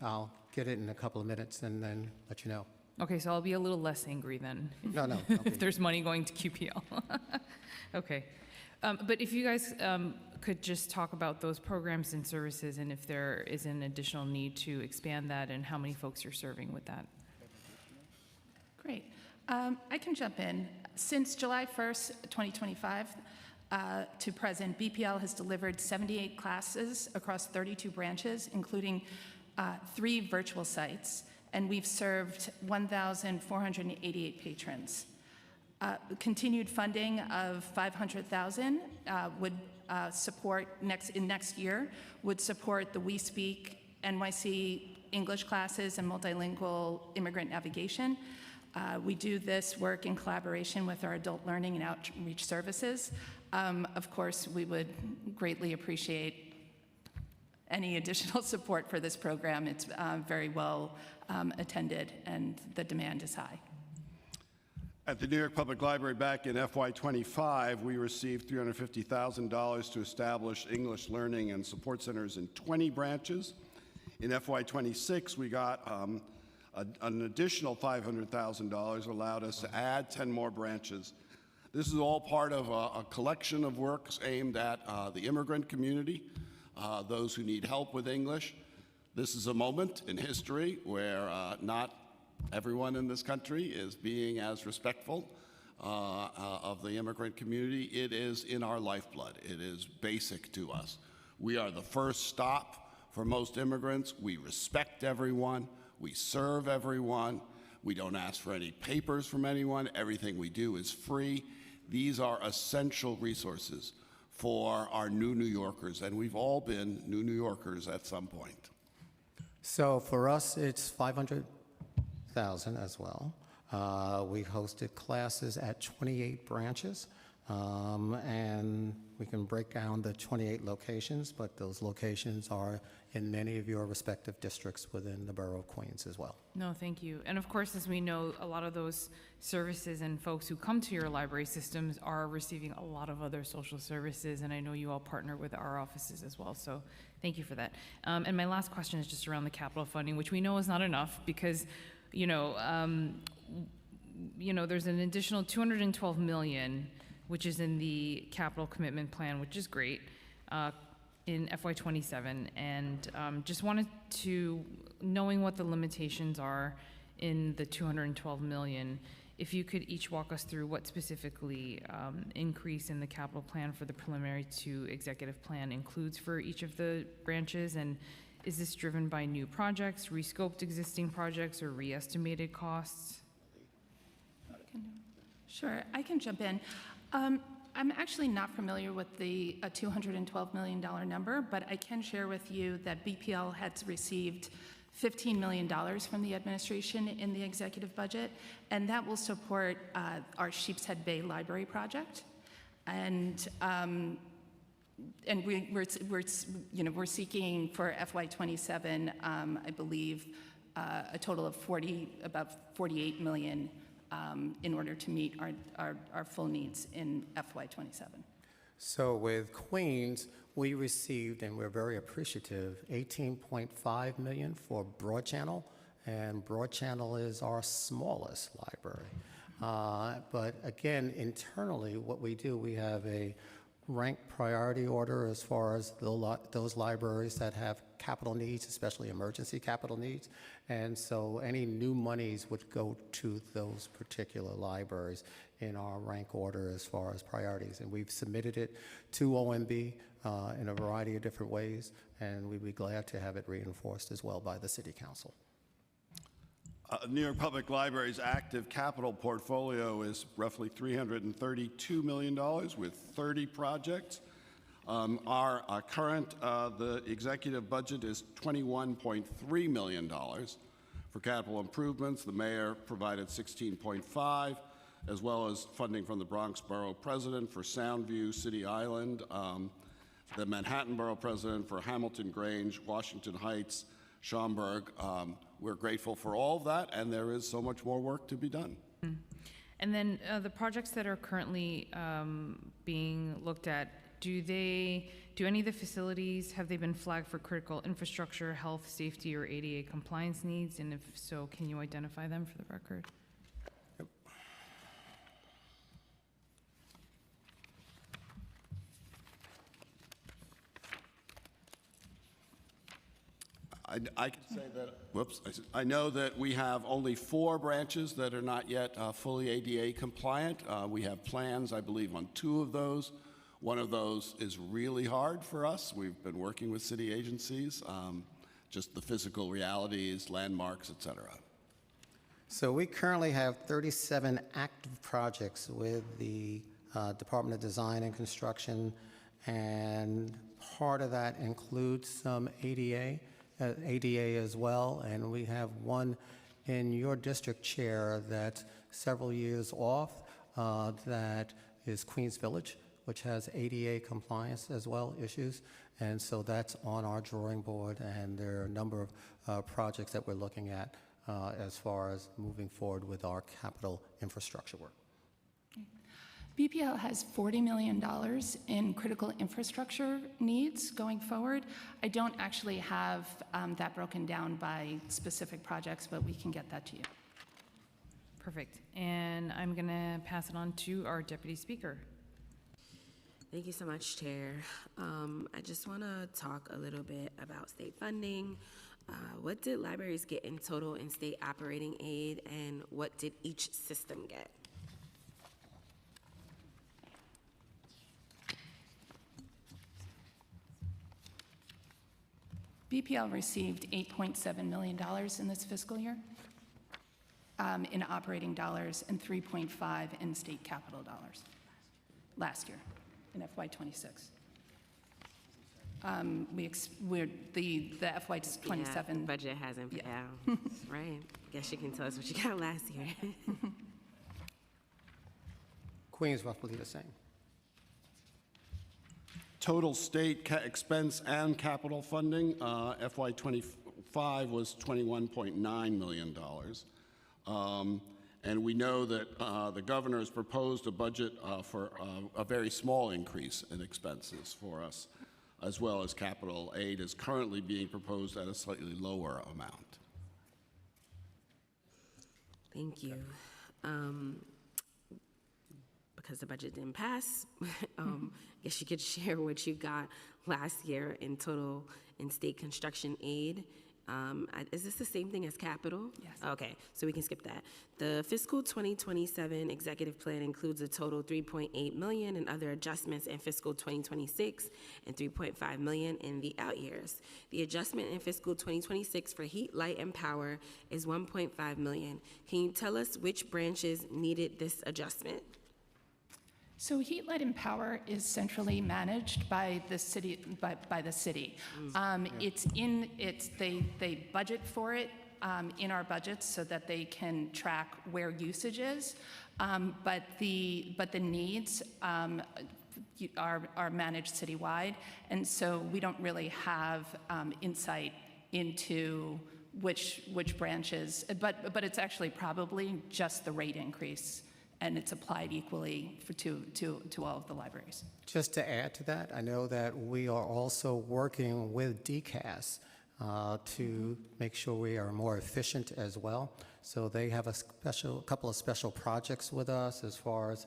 I'll get it in a couple of minutes and then let you know. Okay, so I'll be a little less angry then. No, If there's money going to QPL. Okay. But if you guys could just talk about those programs and services and if there is an additional need to expand that and how many folks you're serving with that. Great. I can jump in. Since July 1st, 2025 to present, BPL has delivered 78 classes across 32 branches, including 3 virtual sites, and we've served 1,488 patrons. Continued funding of $500,000 would support next year would support the We Speak NYC English classes and multilingual immigrant navigation. We do this work in collaboration with our adult learning and outreach services. Of course, we would greatly appreciate any additional support for this program. It's very well attended and the demand is high. At the New York Public Library back in FY25, we received $350,000 to establish English learning and support centers in 20 branches. In FY26, we got an additional $500,000 allowed us to add 10 more branches. This is all part of a collection of works aimed at the immigrant community, those who need help with English. This is a moment in history where not everyone in this country is being as respectful of the immigrant community. It is in our lifeblood. It is basic to us. We are the first stop for most immigrants. We respect everyone. We serve everyone. We don't ask for any papers from anyone. Everything we do is free. These are essential resources for our new New Yorkers, and we've all been new New Yorkers at some point. So for us, it's $500,000 as well. We hosted classes at 28 branches, and we can break down the 28 locations, but those locations are in many of your respective districts within the borough of Queens as well. No, thank you. And of course, as we know, a lot of those services and folks who come to your library systems are receiving a lot of other social services, and I know you all partner with our offices as well, so thank you for that. And my last question is just around the capital funding, which we know is not enough because, there's an additional $212 million, which is in the capital commitment plan, which is great, in FY27, and just wanted to, knowing what the limitations are in the $212 million, if you could each walk us through what specifically increase in the capital plan for the preliminary to executive plan includes for each of the branches, and is this driven by new projects, rescoped existing projects, or re-estimated costs? Sure, I can jump in. I'm actually not familiar with the $212 million number, but I can share with you that BPL has received $15 million from the administration in the executive budget, and that will support our Sheepshead Bay Library project. And we're seeking for FY27, I believe, a total of about $48 million. In order to meet our full needs in FY27. So with Queens, we received, and we're very appreciative, $18.5 million for Broad Channel, and Broad Channel is our smallest library. But again, internally, what we do, we have a rank priority order as far as those libraries that have capital needs, especially emergency capital needs. And so any new monies would go to those particular libraries in our rank order as far as priorities. And we've submitted it to OMB in a variety of different ways, and we'd be glad to have it reinforced as well by the City Council. New York Public Library's active capital portfolio is roughly $332 million with 30 projects. Our current, the executive budget is $21.3 million for capital improvements. The mayor provided 16.5, as well as funding from the Bronx Borough President for Soundview City Island, the Manhattan Borough President for Hamilton Grange, Washington Heights, Schaumburg. We're grateful for all of that, and there is so much more work to be done. And then the projects that are currently being looked at, do any of the facilities, have they been flagged for critical infrastructure, health, safety, or ADA compliance needs? And if so, can you identify them for the record? I can say that, I know that we have only 4 branches that are not yet fully ADA compliant. We have plans, I believe, on 2 of those. One of those is really hard for us. We've been working with city agencies, just the physical realities, landmarks, et cetera. So we currently have 37 active projects with the Department of Design and Construction, and part of that includes some ADA as well, and we have one in your district, Chair, that's several years off, that is Queens Village, which has ADA compliance as well issues, and so that's on our drawing board, and there are a number of projects that we're looking at as far as moving forward with our capital infrastructure work. BPL has $40 million in critical infrastructure needs going forward. I don't actually have that broken down by specific projects, but we can get that to you. Perfect. And I'm going to pass it on to our Deputy Speaker. Thank you so much, Chair. I just want to talk a little bit about state funding. What did libraries get in total in state operating aid, and what did each system get? BPL received $8.7 million in this fiscal year in operating dollars and $3.5 in state capital dollars last year in FY26. The FY27 Yeah, budget hasn't been out. Right. Guess you can tell us what you got last year. Queens, roughly the same. Total state expense and capital funding, FY25 was $21.9 million. And we know that the governor has proposed a budget for a very small increase in expenses for us, as well as capital aid is currently being proposed at a slightly lower amount. Thank you. Because the budget didn't pass, guess you could share what you got last year in total in state construction aid. Is this the same thing as capital? Yes. Okay, so we can skip that. The fiscal 2027 executive plan includes a total $3.8 million in other adjustments in fiscal 2026 and $3.5 million in the out years. The adjustment in fiscal 2026 for heat, light, and power is $1.5 million. Can you tell us which branches needed this adjustment? So Heat, Light, and Power is centrally managed by the city. By the city, they budget for it in our budgets so that they can track where usage is, but the needs are managed citywide, and so we don't really have insight into which branches. But it's actually probably just the rate increase, and it's applied equally to all of the libraries. Just to add to that, I know that we are also working with DCAS to make sure we are more efficient as well. So they have a couple of special projects with us as far as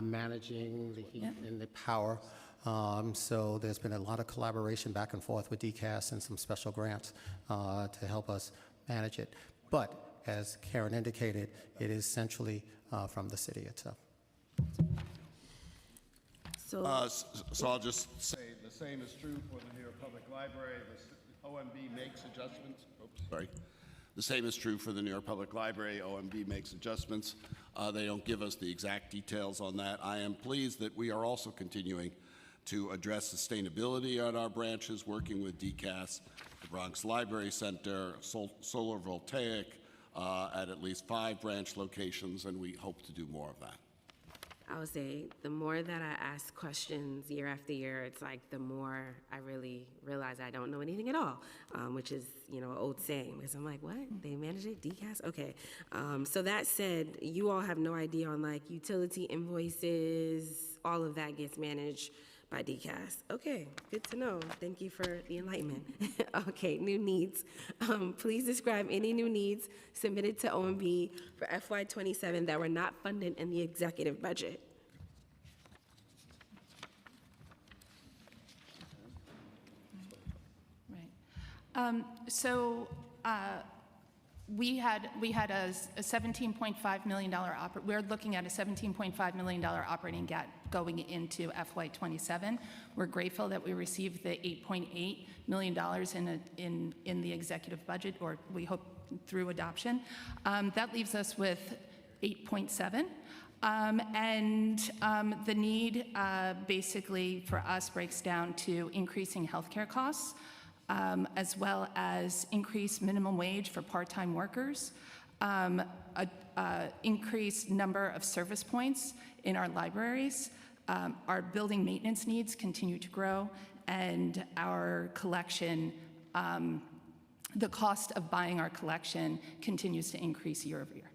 managing the heat and the power So there's been a lot of collaboration back and forth with DCAS and some special grants to help us manage it. But as Karen indicated, it is centrally from the city itself. So, So I'll just say the same is true for the New York Public Library. The OMB makes adjustments. Oops, sorry. The same is true for the New York Public Library. OMB makes adjustments. They don't give us the exact details on that. I am pleased that we are also continuing to address sustainability at our branches, working with DCAS, the Bronx Library Center, solar voltaic at least 5 branch locations, and we hope to do more of that. I would say the more that I ask questions year after year, it's like the more I really realize I don't know anything at all, which is, you know, an old saying. Because I'm like, what? They manage it? DCAS? Okay. So that said, you all have no idea on like utility invoices, all of that gets managed by DCAS. Okay, good to know. Thank you for the enlightenment. Okay, new needs. Please describe any new needs submitted to OMB for FY27 that were not funded in the executive budget. Right. We had a $17.5 million, we're looking at a $17.5 million operating gap going into FY27. We're grateful that we received the $8.8 million in the executive budget, or we hope through adoption. That leaves us with 8.7. The need basically for us breaks down to increasing healthcare costs, as well as increased minimum wage for part-time workers, increased number of service points in our libraries. Our building maintenance needs continue to grow, and our collection, the cost of buying our collection continues to increase year over year.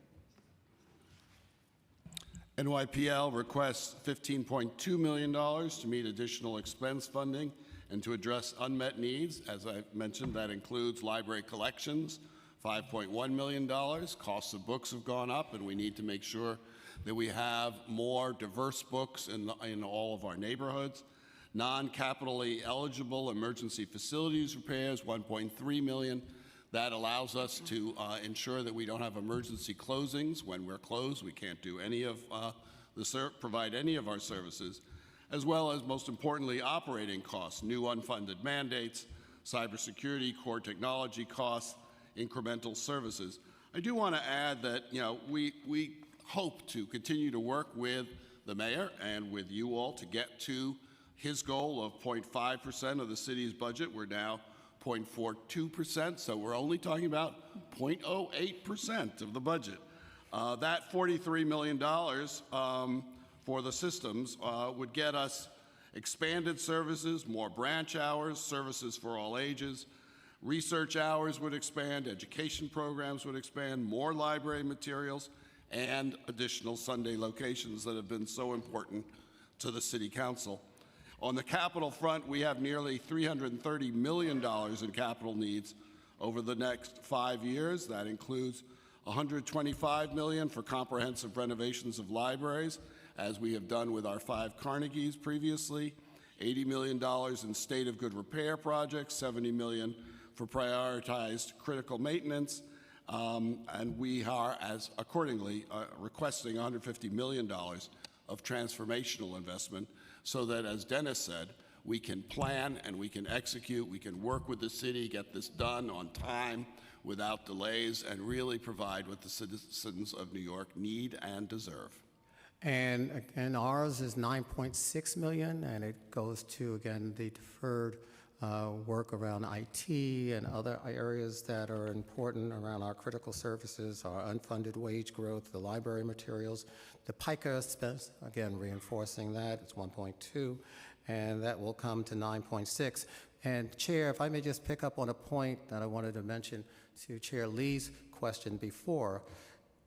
NYPL requests $15.2 million to meet additional expense funding and to address unmet needs. As I mentioned, that includes library collections, $5.1 million. Costs of books have gone up, and we need to make sure that we have more diverse books in all of our neighborhoods. Non-capitally eligible emergency facilities repairs, $1.3 million. That allows us to ensure that we don't have emergency closings. When we're closed, we can't do any of provide any of our services, as well as, most importantly, operating costs, new unfunded mandates, cybersecurity, core technology costs, incremental services. I do want to add that, you know, we hope to continue to work with the mayor and with you all to get to his goal of 0.5% of the city's budget. We're now 0.42%, so we're only talking about 0.08% of the budget. That $43 million for the systems would get us expanded services, more branch hours, services for all ages, research hours would expand, education programs would expand, more library materials, and additional Sunday locations that have been so important to the City Council. On the capital front, we have nearly $330 million in capital needs over the next 5 years. That includes $125 million for comprehensive renovations of libraries, as we have done with our 5 Carnegies previously, $80 million in state of good repair projects, $70 million for prioritized critical maintenance, and we are, as accordingly, requesting $150 million of transformational investment so that, as Dennis said, we can plan and we can execute, we can work with the city, get this done on time without delays, and really provide what the citizens of New York need and deserve. And again, ours is $9.6 million, and it goes to, again, the deferred work around IT and other areas that are important around our critical services, our unfunded wage growth, the library materials, the PICA expense, again, reinforcing that, it's 1.2, and that will come to 9.6. And Chair, if I may just pick up on a point that I wanted to mention to Chair Lee's question before,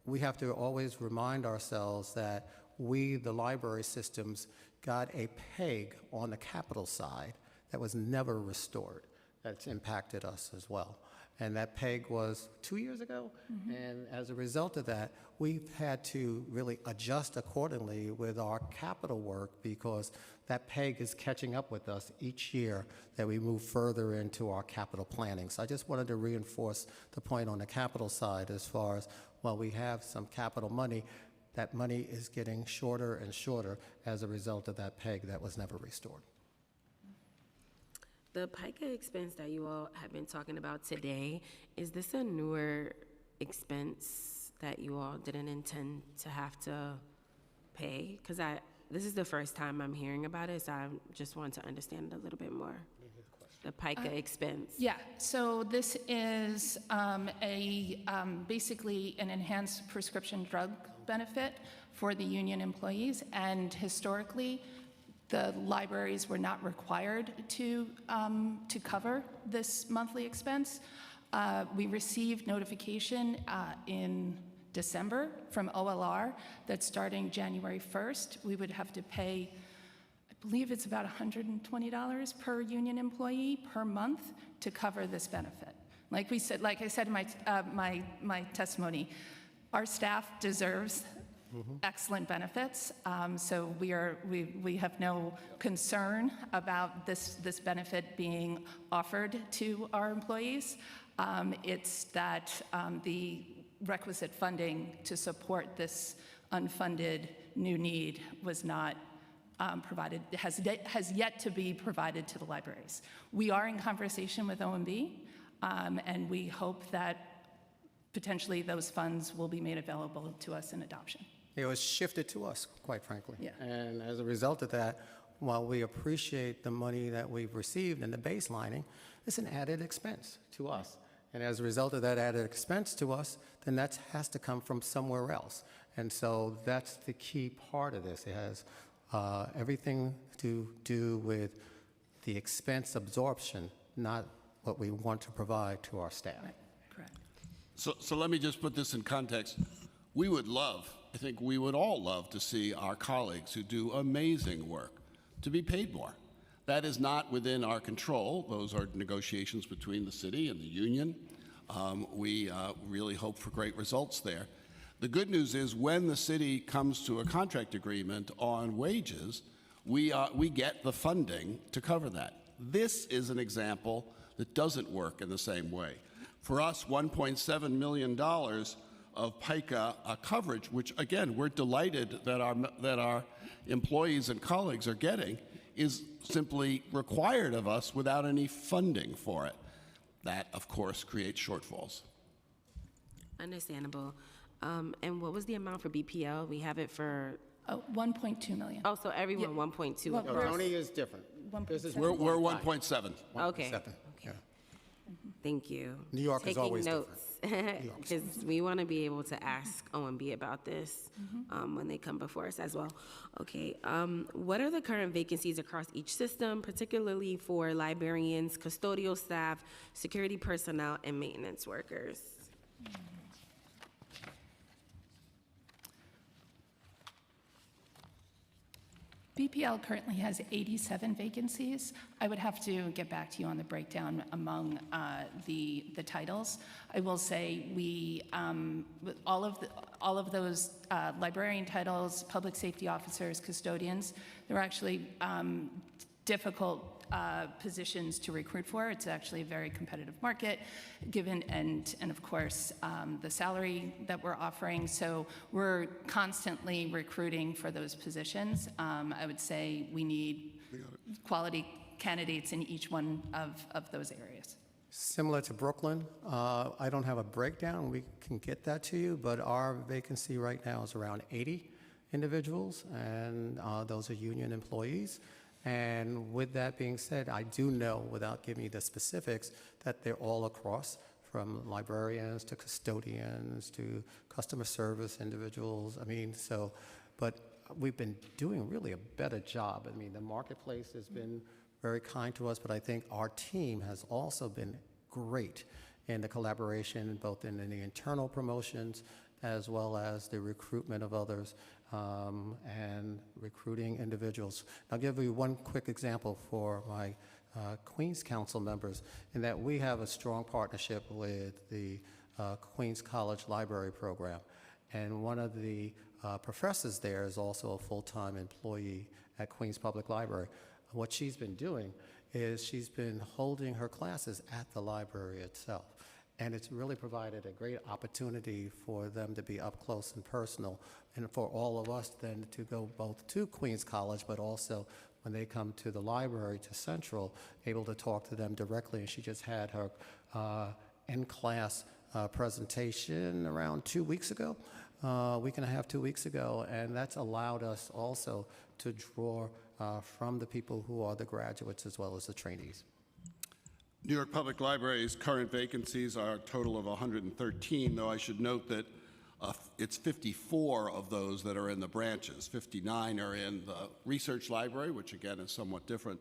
we have to always remind ourselves that we, the library systems, got a peg on the capital side that was never restored. That's impacted us as well. and that peg was 2 years ago. And as a result of that, we've had to really adjust accordingly with our capital work because that peg is catching up with us each year that we move further into our capital planning. So I just wanted to reinforce the point on the capital side as far as, while we have some capital money, that money is getting shorter and shorter as a result of that peg that was never restored. The PICA expense that you all have been talking about today, is this a newer expense that you all didn't intend to have to pay? Because this is the first time I'm hearing about it, so I just want to understand it a little bit more. The PICA expense. Yeah, so this is basically an enhanced prescription drug benefit for the union employees, and historically, the libraries were not required to cover this monthly expense. We received notification in December from OLR that starting January 1st, we would have to pay, I believe it's about $120 per union employee per month to cover this benefit. Like I said in my testimony, our staff deserves excellent benefits, so we have no concern about this benefit being offered to our employees. It's that the requisite funding to support this unfunded new need was not provided, has yet to be provided to the libraries. We are in conversation with OMB, and we hope that potentially those funds will be made available to us in adoption. It was shifted to us, quite frankly. Yeah. And as a result of that, while we appreciate the money that we've received in the baselining, it's an added expense to us. And as a result of that added expense to us, then that has to come from somewhere else. And so that's the key part of this. It has everything to do with the expense absorption, not what we want to provide to our staff. Right. Correct. So let me just put this in context. We would love, I think we would all love to see our colleagues who do amazing work to be paid more. That is not within our control. Those are negotiations between the city and the union. We really hope for great results there. The good news is when the city comes to a contract agreement on wages, we get the funding to cover that. This is an example that doesn't work in the same way. For us, $1.7 million of PICA coverage, which again, we're delighted that our employees and colleagues are getting, is simply required of us without any funding for it. That, of course, creates shortfalls. Understandable. And what was the amount for BPL? We have it for, 1.2 million. oh, so everyone 1.2. Well, No, Tony is different. This is We're 1.7. Okay. 1.7. Okay. Thank you. New York is always different. Because we want to be able to ask OMB about this when they come before us as well. Okay. What are the current vacancies across each system, particularly for librarians, custodial staff, security personnel, and maintenance workers? BPL currently has 87 vacancies. I would have to get back to you on the breakdown among the titles. I will say we all of those librarian titles, public safety officers, custodians, they're actually difficult positions to recruit for. It's actually a very competitive market, given and of course the salary that we're offering. So we're constantly recruiting for those positions. I would say we need quality candidates in each one of those areas. Similar to Brooklyn, I don't have a breakdown. We can get that to you, but our vacancy right now is around 80 individuals, and those are union employees. And with that being said, I do know, without giving you the specifics, that they're all across, from librarians to custodians to customer service individuals. I mean, so, but we've been doing really a better job. I mean, the marketplace has been very kind to us, but I think our team has also been great in the collaboration, both in the internal promotions as well as the recruitment of others and recruiting individuals. I'll give you one quick example for my Queens Council members, in that we have a strong partnership with the Queens College Library Program. And one of the professors there is also a full-time employee at Queens Public Library. What she's been doing is she's been holding her classes at the library itself. And it's really provided a great opportunity for them to be up close and personal, and for all of us then to go both to Queens College, but also when they come to the library, to Central, able to talk to them directly. And she just had her in-class presentation around 2 weeks ago, a week and a half, 2 weeks ago, and that's allowed us also to draw from the people who are the graduates as well as the trainees. New York Public Library's current vacancies are a total of 113, though I should note that it's 54 of those that are in the branches. 59 are in the research library, which again is somewhat different.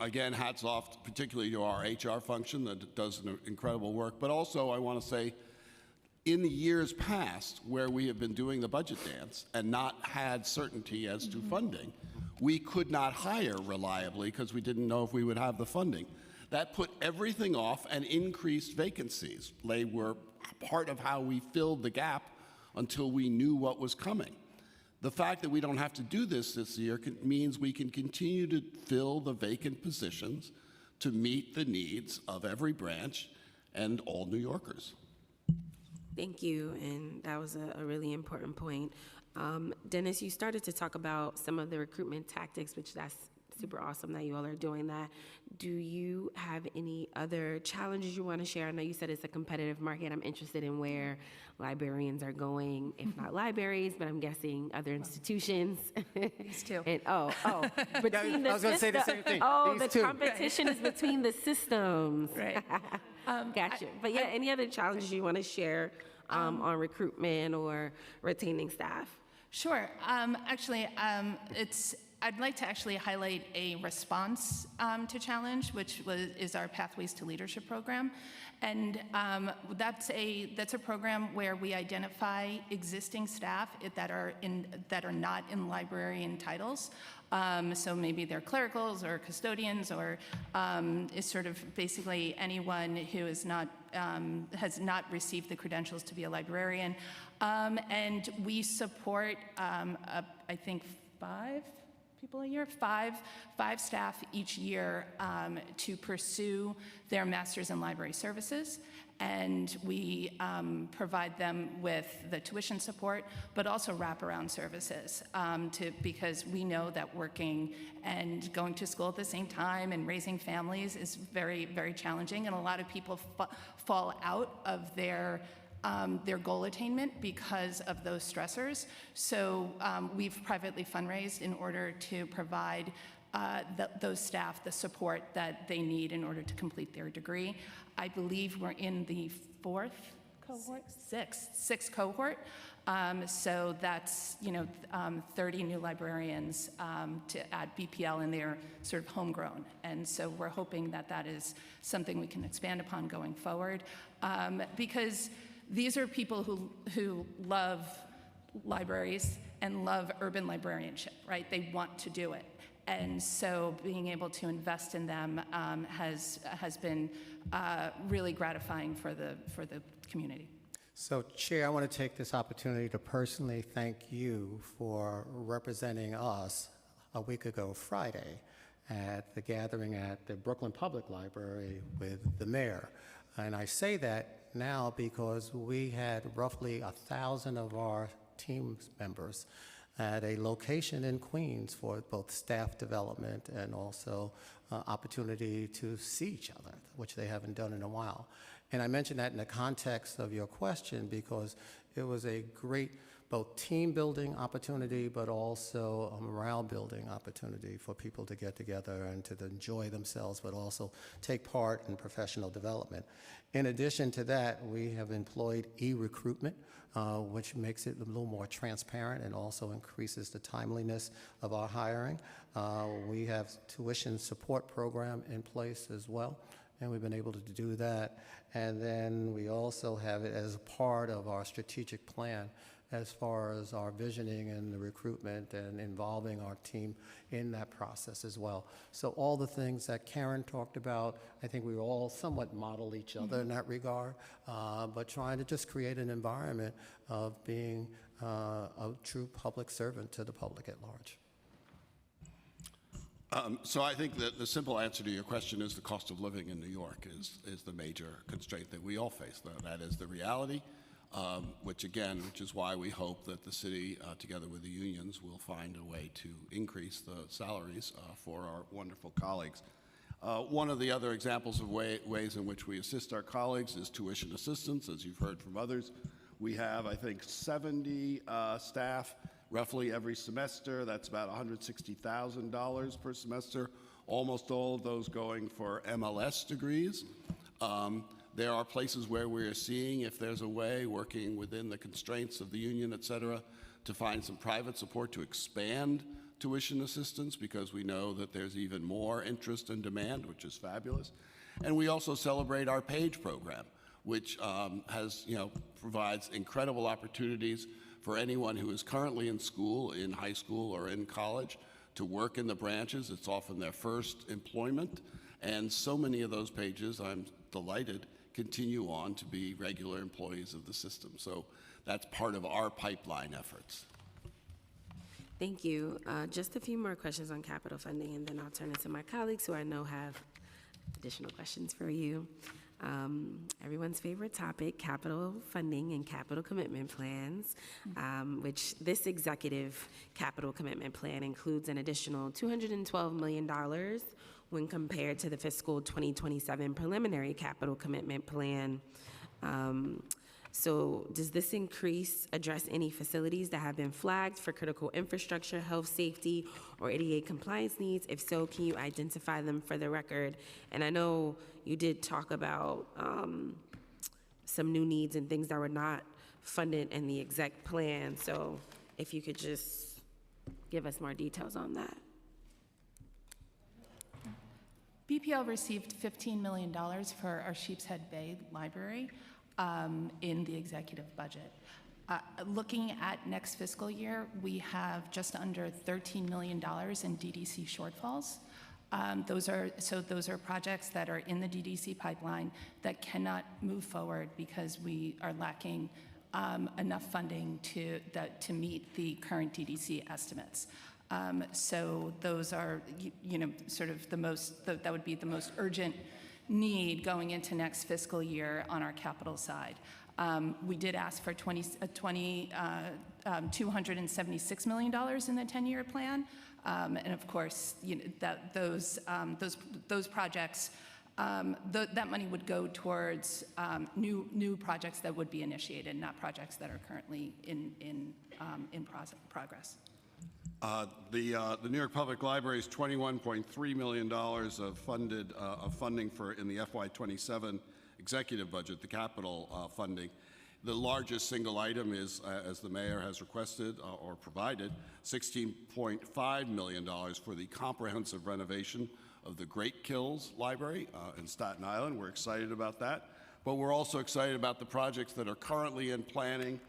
Again, hats off particularly to our HR function that does incredible work, but also I want to say in the years past where we have been doing the budget dance and not had certainty as to funding, we could not hire reliably because we didn't know if we would have the funding. That put everything off and increased vacancies. They were part of how we filled the gap until we knew what was coming. The fact that we don't have to do this year means we can continue to fill the vacant positions to meet the needs of every branch and all New Yorkers. Thank you, and that was a really important point. Dennis, you started to talk about some of the recruitment tactics, which that's super awesome that you all are doing that. Do you have any other challenges you want to share? I know you said it's a competitive market. I'm interested in where librarians are going, if not libraries, but I'm guessing other institutions. These two. And between I was going to say the same thing. Oh, These the two. competition is between the systems. Right. Gotcha. But yeah, any other challenges you want to share on recruitment or retaining staff? Sure. I'd like to actually highlight a response to challenge, which is our Pathways to Leadership program, and that's a program where we identify existing staff that are not in librarian titles. So maybe they're clericals or custodians, or is sort of basically anyone who is not has not received the credentials to be a librarian, and we support I think 5 people a year, five staff each year to pursue their master's in library services. And we provide them with the tuition support, but also wraparound services because we know that working and going to school at the same time and raising families is very, very challenging. And a lot of people fall out of their goal attainment because of those stressors. So we've privately fundraised in order to provide those staff the support that they need in order to complete their degree. I believe we're in the 4th cohort? Sixth cohort. So that's 30 new librarians to add BPL, and they're sort of homegrown. And so we're hoping that that is something we can expand upon going forward, because these are people who love libraries and love urban librarianship, right? They want to do it. And so being able to invest in them has been really gratifying for the community. So, Chair, I want to take this opportunity to personally thank you for representing us a week ago Friday at the gathering at the Brooklyn Public Library with the mayor. And I say that now because we had roughly 1,000 of our team members at a location in Queens for both staff development and also opportunity to see each other, which they haven't done in a while. And I mention that in the context of your question because it was a great both team building opportunity, but also a morale building opportunity for people to get together and to enjoy themselves, but also take part in professional development. In addition to that, we have employed e-recruitment, which makes it a little more transparent and also increases the timeliness of our hiring. We have tuition support program in place as well, and we've been able to do that. And then we also have it as part of our strategic plan as far as our visioning and the recruitment and involving our team in that process as well. So all the things that Karen talked about, I think we all somewhat model each other in that regard, but trying to just create an environment of being a true public servant to the public at large. So I think that the simple answer to your question is the cost of living in New York is the major constraint that we all face. That is the reality, which is why we hope that the city, together with the unions, will find a way to increase the salaries for our wonderful colleagues. One of the other examples of ways in which we assist our colleagues is tuition assistance, as you've heard from others. We have, I think, 70 staff roughly every semester. That's about $160,000 per semester, almost all of those going for MLS degrees. There are places where we are seeing if there's a way, working within the constraints of the union, et cetera, to find some private support to expand tuition assistance, because we know that there's even more interest and demand, which is fabulous. And we also celebrate our PAGE program, which provides incredible opportunities for anyone who is currently in school, in high school or in college, to work in the branches. It's often their first employment. And so many of those pages, I'm delighted, continue on to be regular employees of the system. So that's part of our pipeline efforts. Thank you. Just a few more questions on capital funding, and then I'll turn it to my colleagues who I know have additional questions for you. Everyone's favorite topic, capital funding and capital commitment plans, which this executive capital commitment plan includes an additional $212 million when compared to the fiscal 2027 preliminary capital commitment plan. So does this increase address any facilities that have been flagged for critical infrastructure, health, safety, or ADA compliance needs? If so, can you identify them for the record? And I know you did talk about some new needs and things that were not funded in the exec plan. So if you could just give us more details on that. BPL received $15 million for our Sheepshead Bay Library in the executive budget. Looking at next fiscal year, we have just under $13 million in DDC shortfalls. Those are projects that are in the DDC pipeline that cannot move forward because we are lacking enough funding to meet the current DDC estimates. So those are, sort of that would be the most urgent need going into next fiscal year on our capital side. We did ask for $276 million in the 10-year plan, and of course, those projects, that money would go towards new projects that would be initiated, not projects that are currently in progress. The New York Public Library's $21.3 million of funding for in the FY27 executive budget, the capital funding. The largest single item is, as the mayor has requested or provided, $16.5 million for the comprehensive renovation of the Great Kills Library in Staten Island. We're excited about that, but we're also excited about the projects that are currently in planning.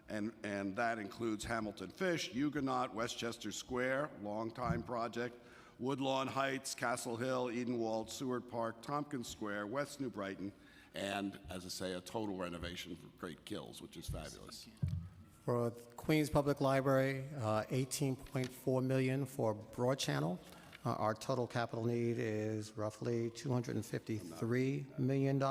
And that includes Hamilton Fish, Huguenot, Westchester Square, long-time project, Woodlawn Heights, Castle Hill, Edenwald, Seward Park, Tompkins Square, West New Brighton, and, as I say, a total renovation for Great Kills, which is fabulous. For Queens Public Library, $18.4 million for Broad Channel. Our total capital need is roughly $253 million.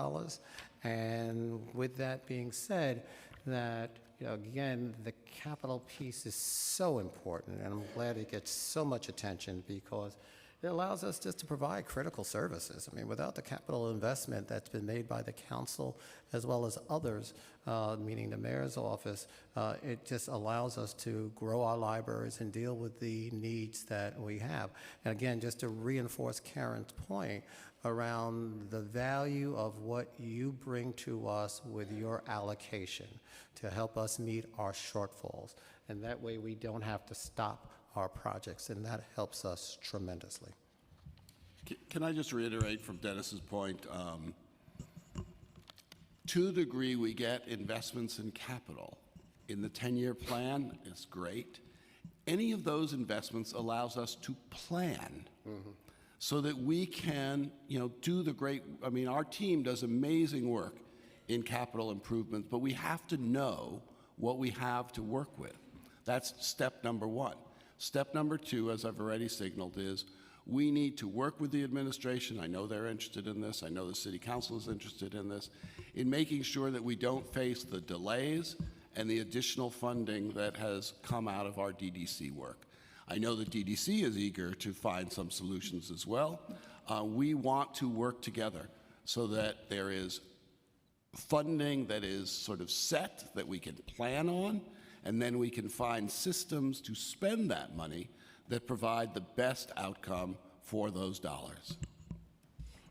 And with that being said, that again, the capital piece is so important, and I'm glad it gets so much attention because it allows us just to provide critical services. I mean, without the capital investment that's been made by the council as well as others, meaning the mayor's office, it just allows us to grow our libraries and deal with the needs that we have. And again, just to reinforce Karen's point around the value of what you bring to us with your allocation to help us meet our shortfalls. And that way we don't have to stop our projects, and that helps us tremendously. Can I just reiterate from Dennis's point, to the degree we get investments in capital, in the 10-year plan is great. Any of those investments allows us to plan so that we can, do the great, our team does amazing work in capital improvements, but we have to know what we have to work with. That's step number one. Step number two, as I've already signaled, is we need to work with the administration. I know they're interested in this. I know the City Council is interested in this, in making sure that we don't face the delays and the additional funding that has come out of our DDC work. I know the DDC is eager to find some solutions as well. We want to work together so that there is funding that is sort of set, that we can plan on, and then we can find systems to spend that money that provide the best outcome for those dollars.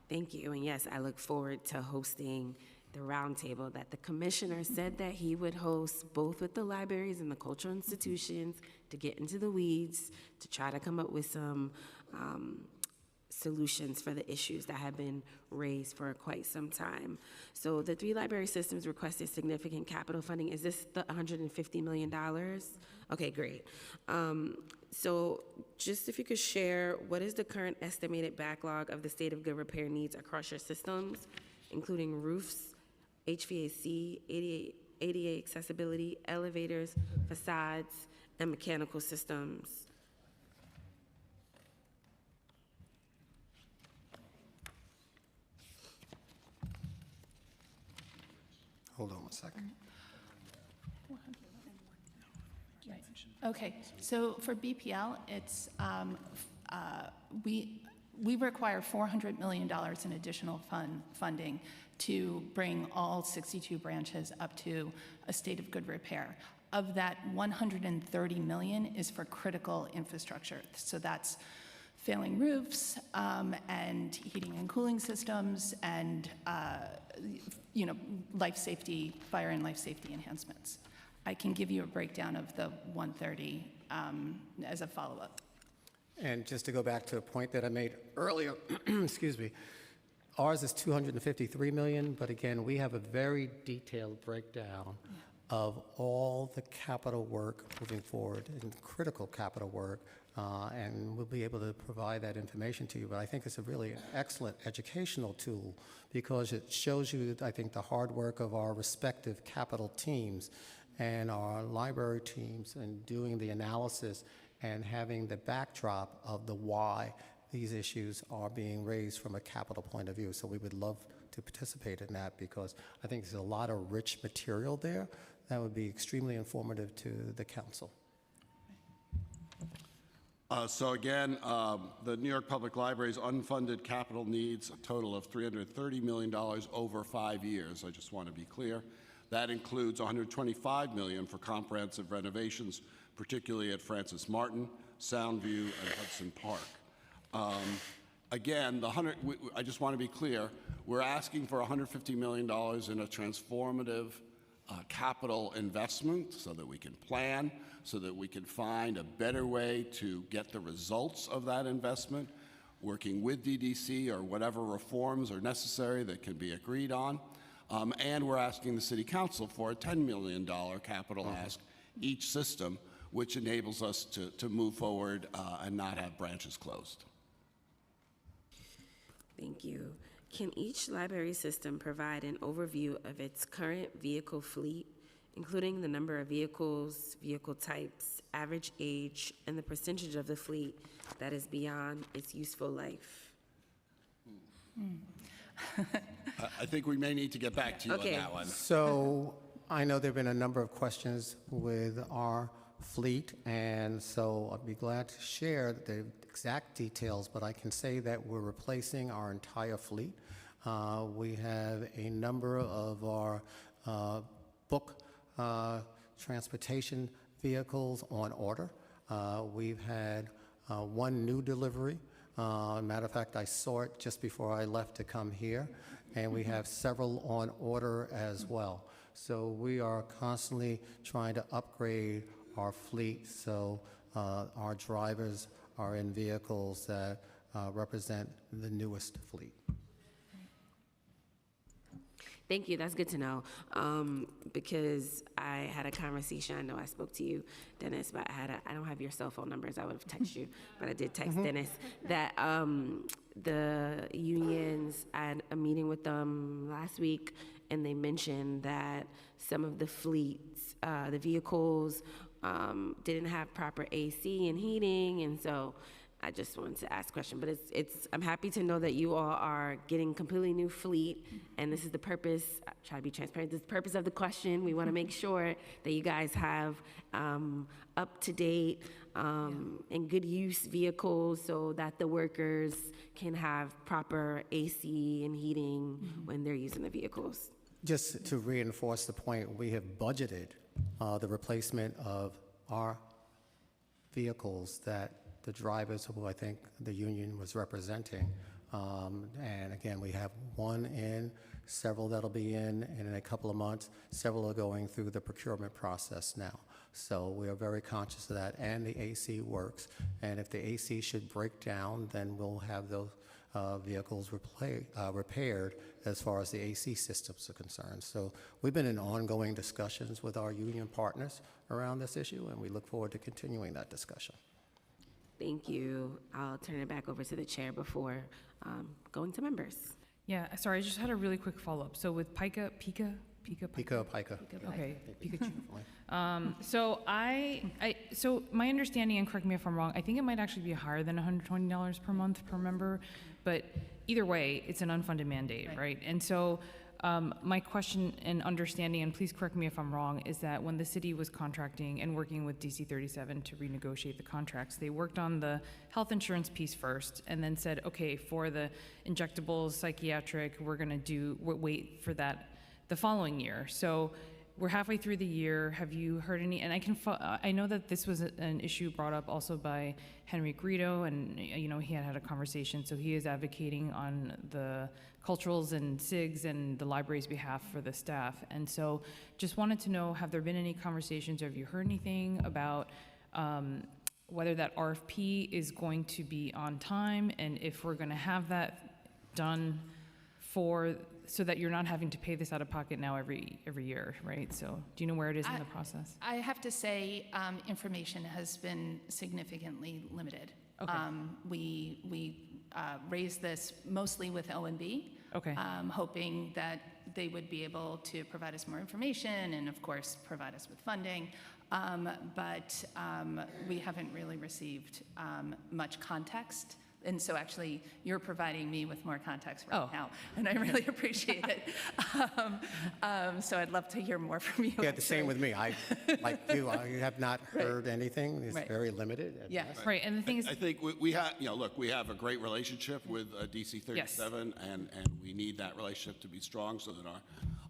Thank you. And yes, I look forward to hosting the roundtable that the commissioner said that he would host, both with the libraries and the cultural institutions, to get into the weeds, to try to come up with some solutions for the issues that have been raised for quite some time. So the 3 library systems requested significant capital funding. Is this the $150 million? Okay, great. So just if you could share, what is the current estimated backlog of the state of good repair needs across your systems, including roofs, HVAC, ADA accessibility, elevators, facades, and mechanical systems? Hold on one second. Okay, so for BPL, it's, we require $400 million in additional funding to bring all 62 branches up to a state of good repair. Of that, $130 million is for critical infrastructure. So that's failing roofs and heating and cooling systems and life safety, fire and life safety enhancements. I can give you a breakdown of the 130 as a follow-up. And just to go back to a point that I made earlier, excuse me, ours is $253 million, but again, we have a very detailed breakdown of all the capital work moving forward and critical capital work, and we'll be able to provide that information to you. But I think it's a really excellent educational tool because it shows you, I think, the hard work of our respective capital teams and our library teams and doing the analysis and having the backdrop of the why these issues are being raised from a capital point of view. So we would love to participate in that because I think there's a lot of rich material there that would be extremely informative to the council. So again, the New York Public Library's unfunded capital needs a total of $330 million over 5 years. I just want to be clear. That includes $125 million for comprehensive renovations, particularly at Francis Martin, Soundview, and Hudson Park. Again, I just want to be clear, we're asking for $150 million in a transformative capital investment so that we can plan, so that we can find a better way to get the results of that investment, working with DDC or whatever reforms are necessary that can be agreed on. And we're asking the City Council for a $10 million capital ask each system, which enables us to move forward and not have branches closed. Thank you. Can each library system provide an overview of its current vehicle fleet, including the number of vehicles, vehicle types, average age, and the percentage of the fleet that is beyond its useful life? I think we may need to get back to you on that one. So I know there have been a number of questions with our fleet, and so I'd be glad to share the exact details, but I can say that we're replacing our entire fleet. We have a number of our book transportation vehicles on order. We've had one new delivery. Matter of fact, I saw it just before I left to come here, and we have several on order as well. So we are constantly trying to upgrade our fleet so our drivers are in vehicles that represent the newest fleet. Thank you. That's good to know. Because I had a conversation. I know I spoke to you, Dennis, but I don't have your cell phone numbers. I would have texted you, but I did text Dennis that the unions, I had a meeting with them last week, and they mentioned that some of the fleets, the vehicles, didn't have proper AC and heating, and so I just wanted to ask a question, but I'm happy to know that you all are getting completely new fleet, and this is the purpose. I try to be transparent. This is the purpose of the question. We want to make sure that you guys have up-to-date and good use vehicles so that the workers can have proper AC and heating when they're using the vehicles. Just to reinforce the point, we have budgeted the replacement of our vehicles that the drivers who I think the union was representing. And again, we have one in, several that'll be in a couple of months. Several are going through the procurement process now. So we are very conscious of that, and the AC works. And if the AC should break down, then we'll have those vehicles repaired as far as the AC systems are concerned. So we've been in ongoing discussions with our union partners around this issue, and we look forward to continuing that discussion. Thank you. I'll turn it back over to the chair before going to members. Yeah, sorry, I just had a really quick follow-up. So with Pika. Okay, Pikachu. So my understanding, and correct me if I'm wrong, I think it might actually be higher than $120 per month per member, but either way, it's an unfunded mandate, right? And so my question and understanding, and please correct me if I'm wrong, is that when the city was contracting and working with DC 37 to renegotiate the contracts, they worked on the health insurance piece first and then said, okay, for the injectables, psychiatric, we're going to wait for that the following year. So we're halfway through the year. Have you heard any? And I know that this was an issue brought up also by Henry Grito, and he had a conversation. So he is advocating on the culturals and SIGs and the library's behalf for the staff. And so just wanted to know, have there been any conversations, or have you heard anything about whether that RFP is going to be on time, and if we're going to have that done so that you're not having to pay this out of pocket now every year, right? So do you know where it is in the process? I have to say, information has been significantly limited. Okay. We raised this mostly with OMB, okay. Hoping that they would be able to provide us more information and, of course, provide us with funding. But we haven't really received much context. And so actually, you're providing me with more context right now, and I really appreciate it. So I'd love to hear more from you. Yeah, the same with me. I, like you, I have not heard anything. It's very limited. Yes. Right, and the thing is, I think we have, look, we have a great relationship with DC 37, and we need that relationship to be strong so that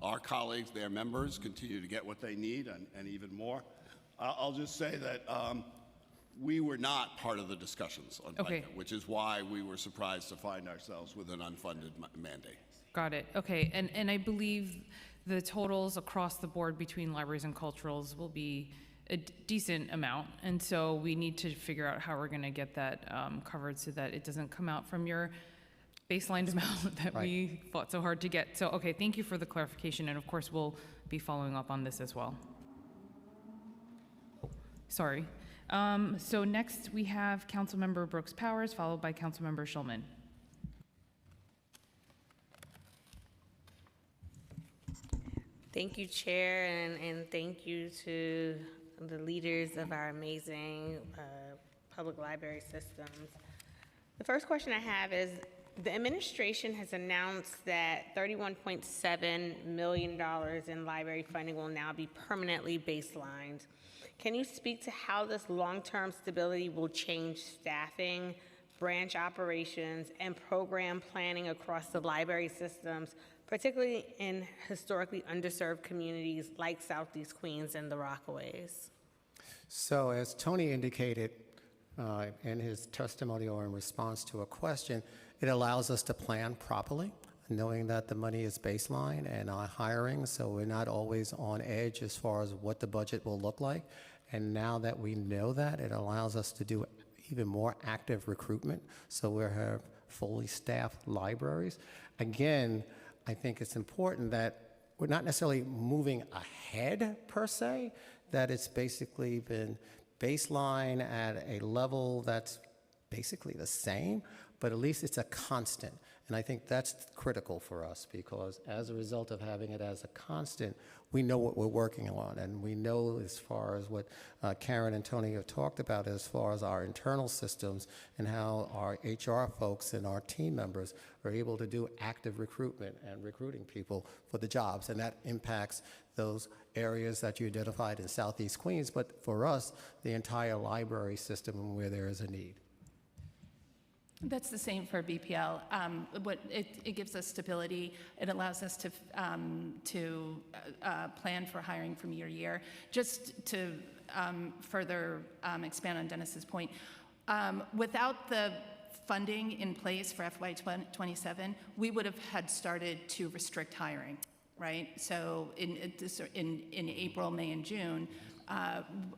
our colleagues, their members, continue to get what they need and even more. I'll just say that we were not part of the discussions on Okay. FICA, which is why we were surprised to find ourselves with an unfunded mandate. got it, okay. And I believe the totals across the board between libraries and culturals will be a decent amount. And so we need to figure out how we're going to get that covered so that it doesn't come out from your baseline amount that we fought so hard to get. So, okay, thank you for the clarification. And of course, we'll be following up on this as well. Sorry. So next we have Councilmember Brooks Powers, followed by Councilmember Schulman. Thank you, Chair, and thank you to the leaders of our amazing public library systems. The first question I have is, the administration has announced that $31.7 million in library funding will now be permanently baselined. Can you speak to how this long-term stability will change staffing, branch operations, and program planning across the library systems, particularly in historically underserved communities like Southeast Queens and the Rockaways? So as Tony indicated in his testimony or in response to a question, it allows us to plan properly, knowing that the money is baseline and hiring, so we're not always on edge as far as what the budget will look like. And now that we know that, it allows us to do even more active recruitment, so we have fully staffed libraries. Again, I think it's important that we're not necessarily moving ahead per se, that it's basically been baseline at a level that's basically the same, but at least it's a constant. And I think that's critical for us, because as a result of having it as a constant, we know what we're working on, and we know as far as what Karen and Tony have talked about as far as our internal systems and how our HR folks and our team members are able to do active recruitment and recruiting people for the jobs, and that impacts those areas that you identified in Southeast Queens, but for us, the entire library system where there is a need. That's the same for BPL. It gives us stability. It allows us to plan for hiring from year to year. Just to further expand on Dennis's point, without the funding in place for FY27, we would have had started to restrict hiring, right? So in April, May, and June,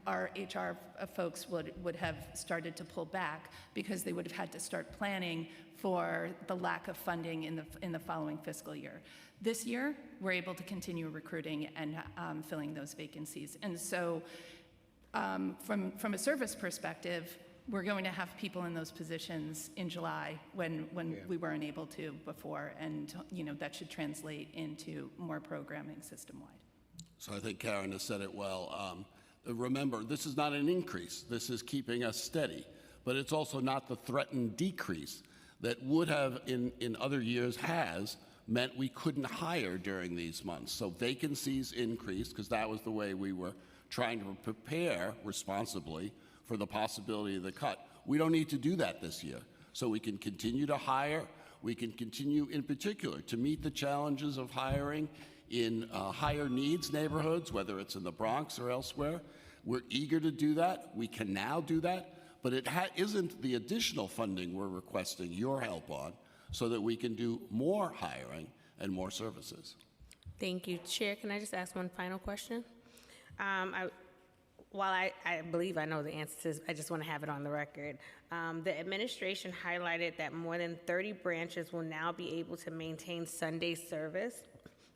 our HR folks would have started to pull back because they would have had to start planning for the lack of funding in the following fiscal year. This year, we're able to continue recruiting and filling those vacancies. And so from a service perspective, we're going to have people in those positions in July when we weren't able to before, and that should translate into more programming system-wide. So I think Karen has said it well. Remember, this is not an increase. This is keeping us steady. But it's also not the threatened decrease that would have in other years has meant we couldn't hire during these months. So vacancies increased because that was the way we were trying to prepare responsibly for the possibility of the cut. We don't need to do that this year. So we can continue to hire. We can continue in particular to meet the challenges of hiring in higher needs neighborhoods, whether it's in the Bronx or elsewhere. We're eager to do that. We can now do that, but it isn't the additional funding we're requesting your help on so that we can do more hiring and more services. Thank you. Chair, can I just ask one final question? While I believe I know the answer to this, I just want to have it on the record. The administration highlighted that more than 30 branches will now be able to maintain Sunday service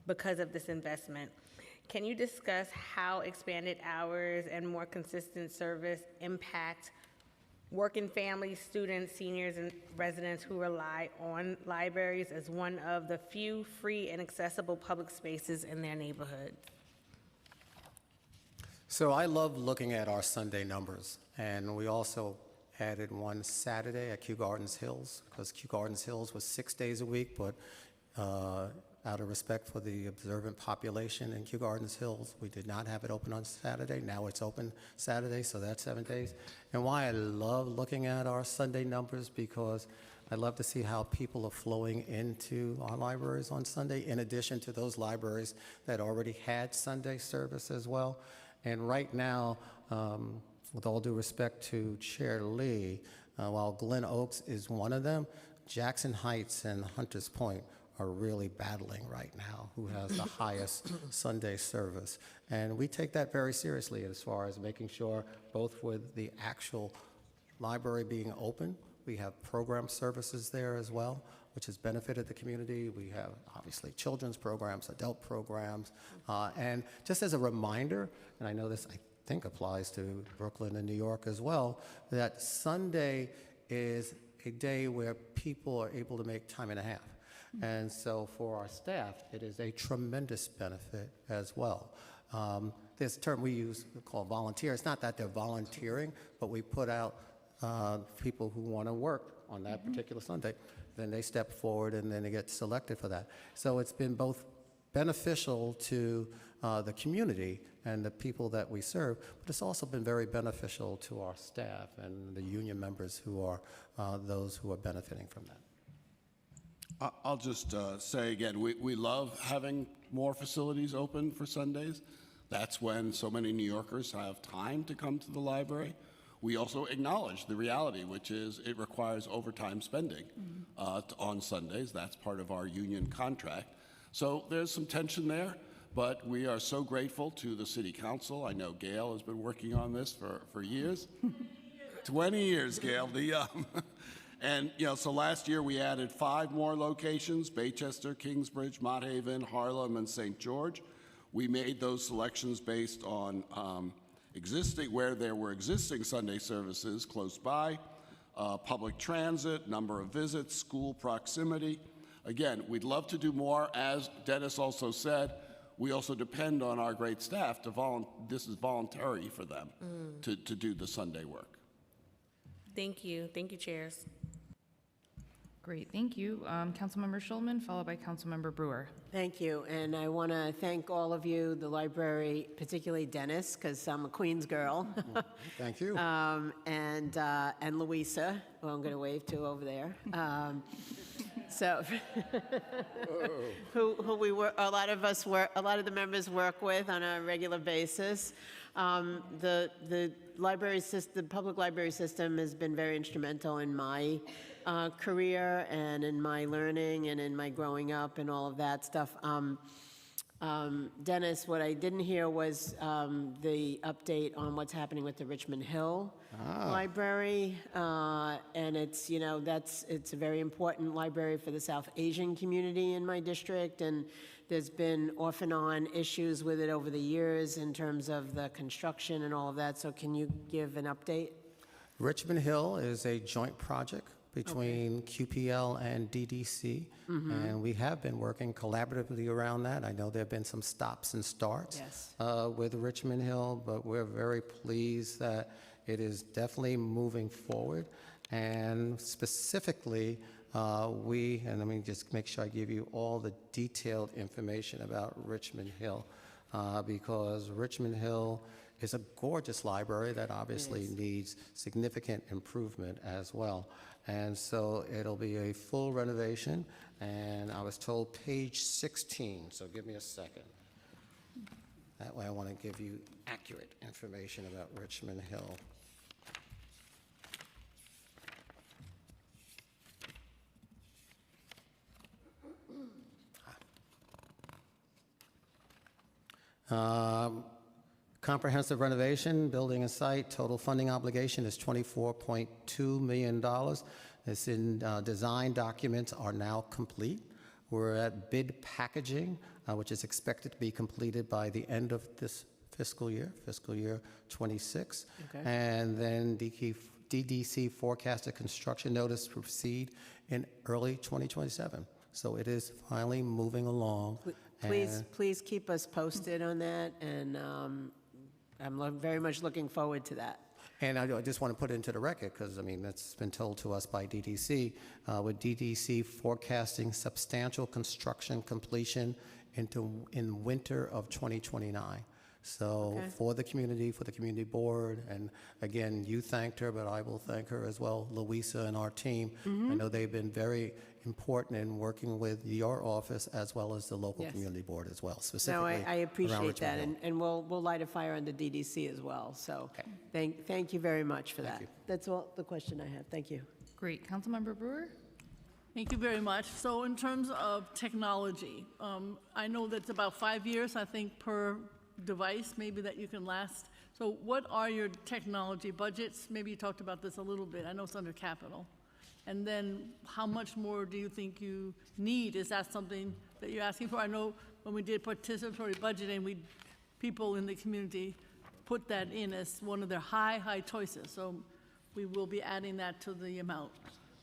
because of this investment. Can you discuss how expanded hours and more consistent service impact working families, students, seniors, and residents who rely on libraries as one of the few free and accessible public spaces in their neighborhood? So I love looking at our Sunday numbers, and we also added one Saturday at Kew Gardens Hills, because Kew Gardens Hills was 6 days a week, but out of respect for the observant population in Kew Gardens Hills, we did not have it open on Saturday. Now it's open Saturday, so that's 7 days. And why I love looking at our Sunday numbers, because I love to see how people are flowing into our libraries on Sunday, in addition to those libraries that already had Sunday service as well. And right now, with all due respect to Chair Lee, while Glen Oaks is one of them, Jackson Heights and Hunters Point are really battling right now, who has the highest Sunday service. And we take that very seriously as far as making sure, both with the actual library being open, we have program services there as well, which has benefited the community. We have, obviously, children's programs, adult programs. And just as a reminder, and I know this, I think, applies to Brooklyn and New York as well, that Sunday is a day where people are able to make time and a half. And so for our staff, it is a tremendous benefit as well. This term we use called volunteer. It's not that they're volunteering, but we put out people who want to work on that particular Sunday. Then they step forward and then they get selected for that. So it's been both beneficial to the community and the people that we serve, but it's also been very beneficial to our staff and the union members who are those who are benefiting from that. I'll just say again, we love having more facilities open for Sundays. That's when so many New Yorkers have time to come to the library. We also acknowledge the reality, which is it requires overtime spending on Sundays. That's part of our union contract. So there's some tension there, but we are so grateful to the City Council. I know Gail has been working on this for years. 20 years, Gail. And, so last year we added 5 more locations: Baychester, Kingsbridge, Mott Haven, Harlem, and St. George. We made those selections based on where there were existing Sunday services close by, public transit, number of visits, school proximity. Again, we'd love to do more. As Dennis also said, we also depend on our great staff this is voluntary for them to do the Sunday work. Thank you. Thank you, chairs. Great, thank you. Councilmember Schulman, followed by Councilmember Brewer. Thank you, and I want to thank all of you, the library, particularly Dennis, because I'm a Queens girl, Thank you. and Louisa, who I'm going to wave to over there. So, who we work, a lot of the members work with on a regular basis. The library system, the public library system, has been very instrumental in my career and in my learning and in my growing up and all of that stuff. Dennis, what I didn't hear was the update on what's happening with the Richmond Hill Library, and it's it's a very important library for the South Asian community in my district, and there's been off and on issues with it over the years in terms of the construction and all of that. So can you give an update? Richmond Hill is a joint project between QPL and DDC, and we have been working collaboratively around that. I know there have been some stops and starts with Richmond Hill, but we're very pleased that it is definitely moving forward. And specifically, and let me just make sure I give you all the detailed information about Richmond Hill, because Richmond Hill is a gorgeous library that obviously needs significant improvement as well. And so it'll be a full renovation, and I was told page 16, so give me a second. That way I want to give you accurate information about Richmond Hill. Comprehensive renovation, building and site, total funding obligation is $24.2 million. It's in design documents are now complete. We're at bid packaging, which is expected to be completed by the end of this fiscal year 26. Okay. And then DDC forecasted construction notice to proceed in early 2027. So it is finally moving along. Please keep us posted on that, and I'm very much looking forward to that. And I just want to put it into the record, because, I mean, that's been told to us by DDC, with DDC forecasting substantial construction completion in winter of 2029. So for the community board, and again, you thanked her, but I will thank her as well, Louisa and our team. I know they've been very important in working with your office as well as the local community board as well, specifically. No, I appreciate that, Hill. and we'll light a fire under DDC as well. So thank you very much for that. you. That's all the question I have. Thank you. Great, Councilmember Brewer? Thank you very much. So in terms of technology, I know that's about 5 years, I think, per device maybe that you can last. So what are your technology budgets? Maybe you talked about this a little bit. I know it's under capital. And then how much more do you think you need? Is that something that you're asking for? I know when we did participatory budgeting, people in the community put that in as one of their high choices. So we will be adding that to the amount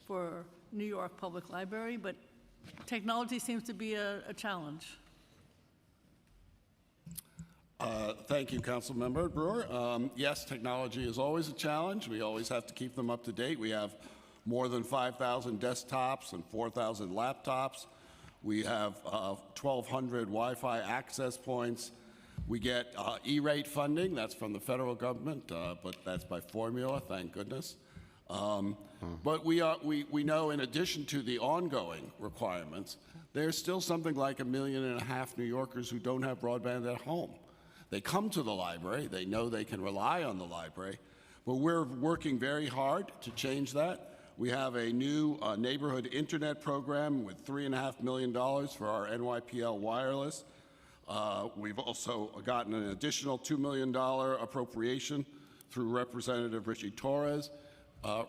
for New York Public Library, but technology seems to be a challenge. Thank you, Councilmember Brewer. Yes, technology is always a challenge. We always have to keep them up to date. We have more than 5,000 desktops and 4,000 laptops. We have 1,200 Wi-Fi access points. We get E-rate funding. That's from the federal government, but that's by formula, thank goodness. But we know, in addition to the ongoing requirements, there's still something like 1.5 million New Yorkers who don't have broadband at home. They come to the library, they know they can rely on the library, but we're working very hard to change that. We have a new neighborhood internet program with $3.5 million for our NYPL wireless. We've also gotten an additional $2 million appropriation through Representative Richie Torres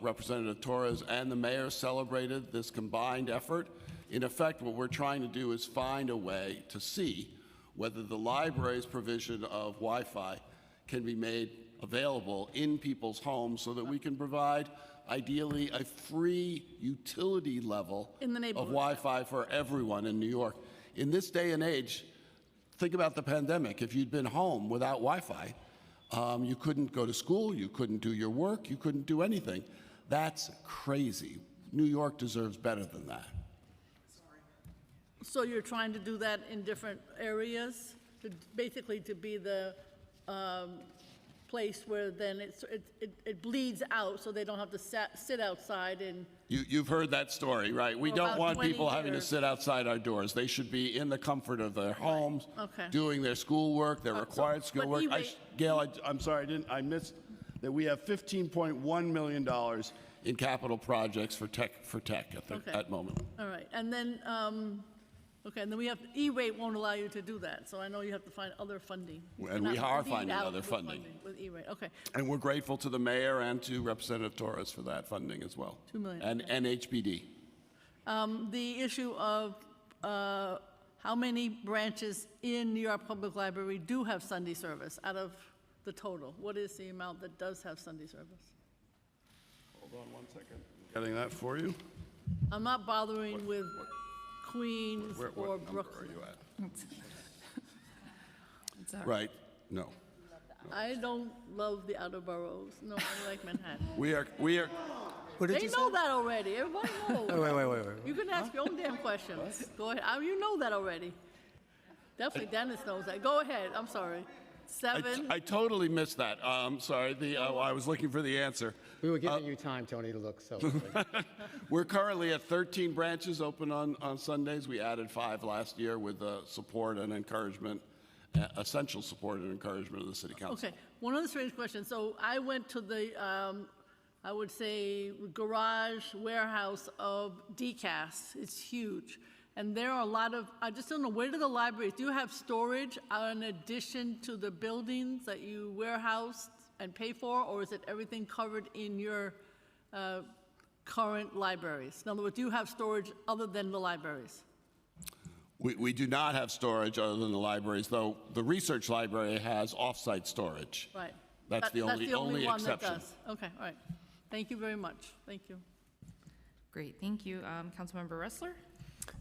Representative Torres and the mayor celebrated this combined effort. In effect, what we're trying to do is find a way to see whether the library's provision of Wi-Fi can be made available in people's homes so that we can provide, ideally, a free utility level In the of neighborhood. Wi-Fi for everyone in New York. In this day and age, think about the pandemic. If you'd been home without Wi-Fi, you couldn't go to school, you couldn't do your work, you couldn't do anything. That's crazy. New York deserves better than that. So you're trying to do that in different areas, basically to be the place where then it bleeds out, so they don't have to sit outside and. You've heard that story, right? We For don't about want 20 people having to years. sit outside our doors. They should be in the comfort of their homes, Okay. doing their schoolwork, their required but schoolwork. E-rate- Gail, I'm sorry, I missed that we have $15.1 million in capital projects for tech Okay. at moment. All right, and then, okay, and then we have, E-rate won't allow you to do that, so I know you have to find other funding. You And we cannot are bleed finding out other with funding. With E-rate, okay. And we're grateful to the mayor and to Representative Torres for that funding as well. $2 million, And HPD. The issue of how many branches in New York Public Library do have Sunday service out of the total? What is the amount that does have Sunday service? Hold on one second. Getting that for you. I'm not bothering with Queens What or number Brooklyn. are you at? It's all right. Right, no. I don't love the outer boroughs. No, I like Manhattan. We are, What did They you say? know that already. Everybody knows. Wait. You can ask your own damn questions. Go ahead. You know that already. Definitely Dennis knows that. Go ahead. I'm sorry. 7. I totally missed that. Sorry, I was looking for the answer. We were giving you time, Tony, to look so. We're currently at 13 branches open on Sundays. We added 5 last year with support and encouragement, essential support and encouragement of the city council. Okay. One other strange question. So I went to the, I would say, garage warehouse of DCAS. It's huge. And there are a lot of, I just don't know, where do the libraries, do you have storage in addition to the buildings that you warehouse and pay for, or is it everything covered in your current libraries? In other words, do you have storage other than the libraries? We do not have storage other than the libraries, though the research library has off-site storage. Right. That's the only one that exception. does. Okay, all right. Thank you very much. Thank you. Great, thank you. Councilmember Ressler?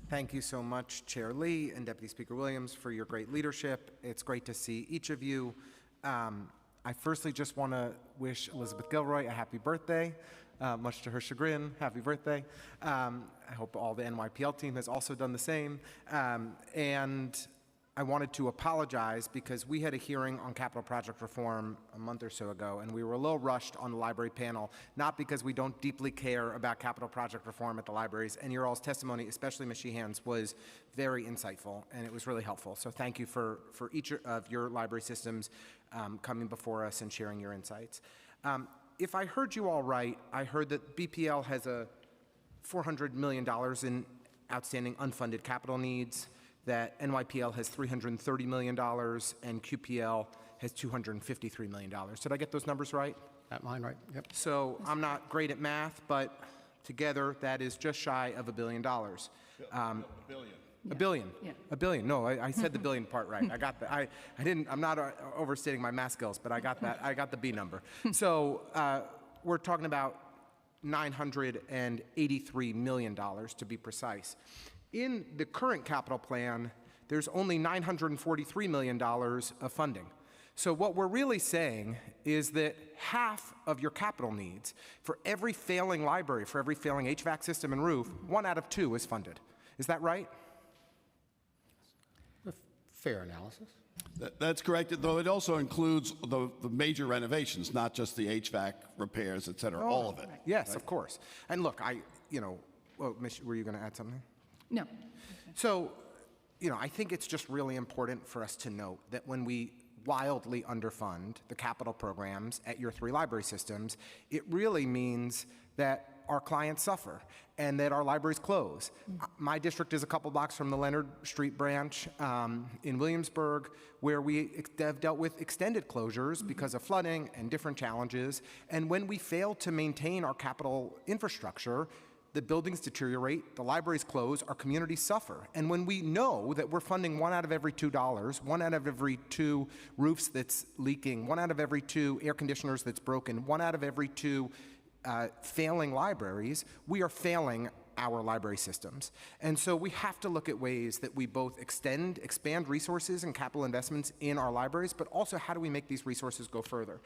Thank you so much, Chair Lee and Deputy Speaker Williams, for your great leadership. It's great to see each of you. I firstly just want to wish Elizabeth Gilroy a happy birthday, much to her chagrin. Happy birthday. I hope all the NYPL team has also done the same. And I wanted to apologize because we had a hearing on capital project reform a month or so ago, and we were a little rushed on the library panel, not because we don't deeply care about capital project reform at the libraries, and your all's testimony, especially Ms. Sheehan's, was very insightful, and it was really helpful. So thank you for each of your library systems coming before us and sharing your insights. If I heard you all right, I heard that BPL has a $400 million in outstanding unfunded capital needs, that NYPL has $330 million, and QPL has $253 million. Did I get those numbers right? Got mine right? Yep. So I'm not great at math, but together that is just shy of $1 billion. Billion. A billion. Yeah. A billion. No, I said the billion part right. I got that. I didn't. I'm not overstating my math skills, but I got that. I got the B number. So we're talking about $983 million to be precise. In the current capital plan, there's only $943 million of funding. So what we're really saying is that half of your capital needs, for every failing library, for every failing HVAC system and roof, 1 out of 2 is funded. Is that right? Fair analysis. That's correct, though it also includes the major renovations, not just the HVAC repairs, et cetera, all of it. Yes, of course. And look, well, Ms., were you going to add something? No. So, I think it's just really important for us to note that when we wildly underfund the capital programs at your 3 library systems, it really means that our clients suffer and that our libraries close. My district is a couple blocks from the Leonard Street branch in Williamsburg, where we have dealt with extended closures because of flooding and different challenges. And when we fail to maintain our capital infrastructure, the buildings deteriorate, the libraries close, our communities suffer. And when we know that we're funding 1 out of every $2, 1 out of every 2 roofs that's leaking, 1 out of every 2 air conditioners that's broken, 1 out of every 2 failing libraries, we are failing our library systems. And so we have to look at ways that we both expand resources and capital investments in our libraries, but also how do we make these resources go further?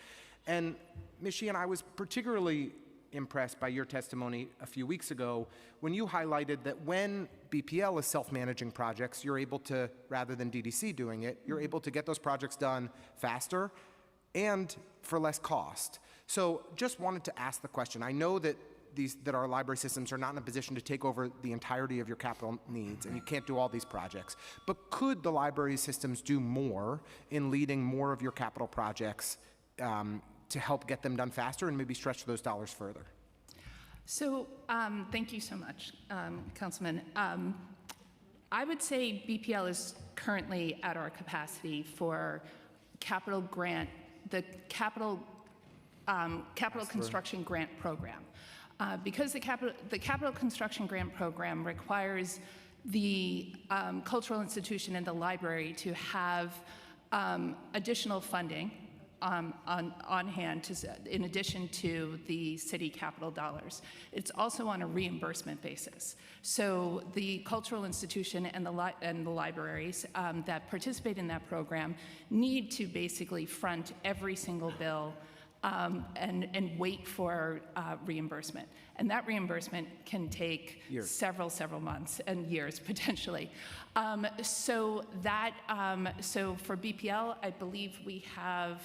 And Ms. Sheehan, I was particularly impressed by your testimony a few weeks ago when you highlighted that when BPL is self-managing projects, you're able to, rather than DDC doing it, you're able to get those projects done faster and for less cost. So just wanted to ask the question. I know that our library systems are not in a position to take over the entirety of your capital needs, and you can't do all these projects. But could the library systems do more in leading more of your capital projects to help get them done faster and maybe stretch those dollars further? So thank you so much, Councilman. I would say BPL is currently at our capacity for capital grant, the capital construction grant program. Because the capital construction grant program requires the cultural institution and the library to have additional funding on hand in addition to the city capital dollars. It's also on a reimbursement basis. So the cultural institution and the libraries that participate in that program need to basically front every single bill and wait for reimbursement. And that reimbursement can take several months and years potentially. So for BPL, I believe we have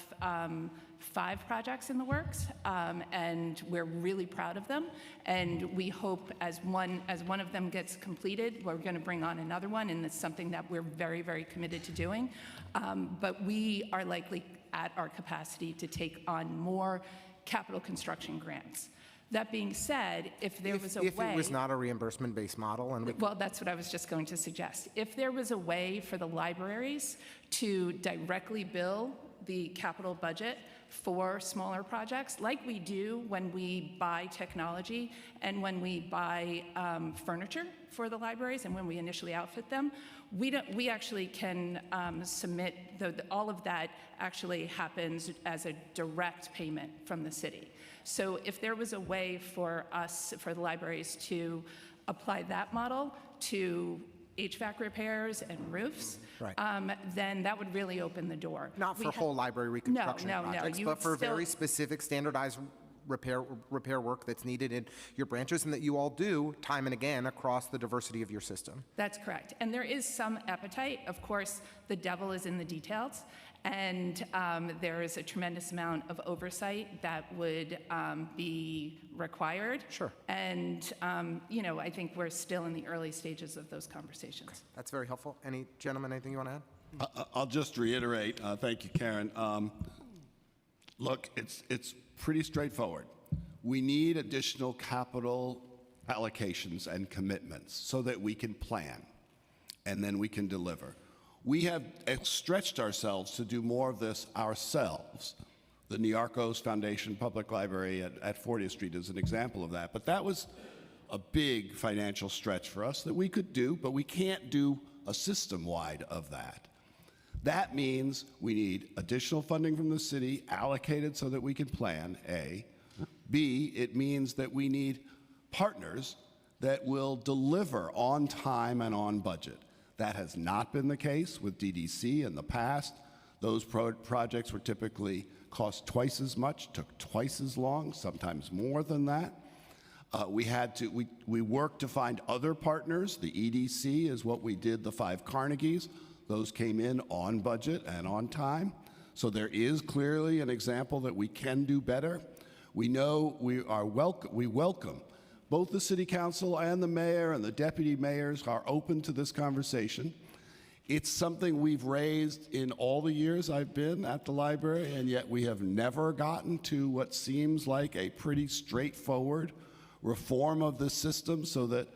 5 projects in the works, and we're really proud of them. And we hope as one of them gets completed, we're going to bring on another one, and it's something that we're very, very committed to doing. But we are likely at our capacity to take on more capital construction grants. That being said, if there was a way... If it was not a reimbursement-based model and... Well, that's what I was just going to suggest. If there was a way for the libraries to directly bill the capital budget for smaller projects, like we do when we buy technology and when we buy furniture for the libraries and when we initially outfit them, we actually can submit, all of that actually happens as a direct payment from the city. So if there was a way for the libraries to apply that model to HVAC repairs and roofs, then that would really open the door. Not for whole library reconstruction projects, but for very specific standardized repair work that's needed in your branches and that you all do time and again across the diversity of your system. That's correct. And there is some appetite. Of course, the devil is in the details. And there is a tremendous amount of oversight that would be required. Sure. And, I think we're still in the early stages of those conversations. Okay. That's very helpful. Any gentlemen, anything you want to add? I'll just reiterate. Thank you, Karen. Look, it's pretty straightforward. We need additional capital allocations and commitments so that we can plan and then we can deliver. We have stretched ourselves to do more of this ourselves. The Niarchos Foundation Public Library at 40th Street is an example of that. But that was a big financial stretch for us that we could do, but we can't do a system-wide of that. That means we need additional funding from the city allocated so that we can plan, A. B, it means that we need partners that will deliver on time and on budget. That has not been the case with DDC in the past. Those projects were typically cost twice as much, took twice as long, sometimes more than that. We worked to find other partners. The EDC is what we did, the 5 Carnegies. Those came in on budget and on time. So there is clearly an example that we can do better. We know we welcome both the city council and the mayor and the deputy mayors are open to this conversation. It's something we've raised in all the years I've been at the library, and yet we have never gotten to what seems like a pretty straightforward reform of this system so that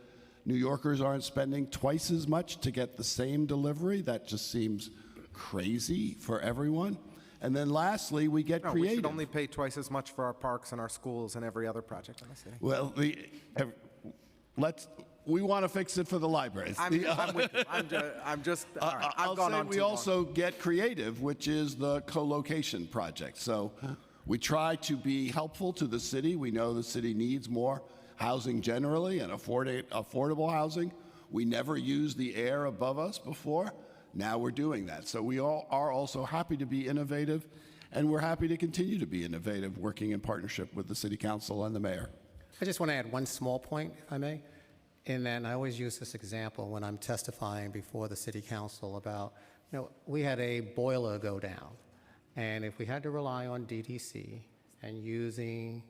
New Yorkers aren't spending twice as much to get the same delivery. That just seems crazy for everyone. And then lastly, we get No, creative. we should only pay twice as much for our parks and our schools and every other project in the city. Well, we want to fix it for the libraries. I'm with you. I'm just, all right, I'll I've gone say on we too long. also get creative, which is the co-location project. So we try to be helpful to the city. We know the city needs more housing generally and affordable housing. We never used the air above us before. Now we're doing that. So we all are also happy to be innovative, and we're happy to continue to be innovative, working in partnership with the city council and the mayor. I just want to add one small point, if I may. And then I always use this example when I'm testifying before the city council about, we had a boiler go down. And if we had to rely on DTC and using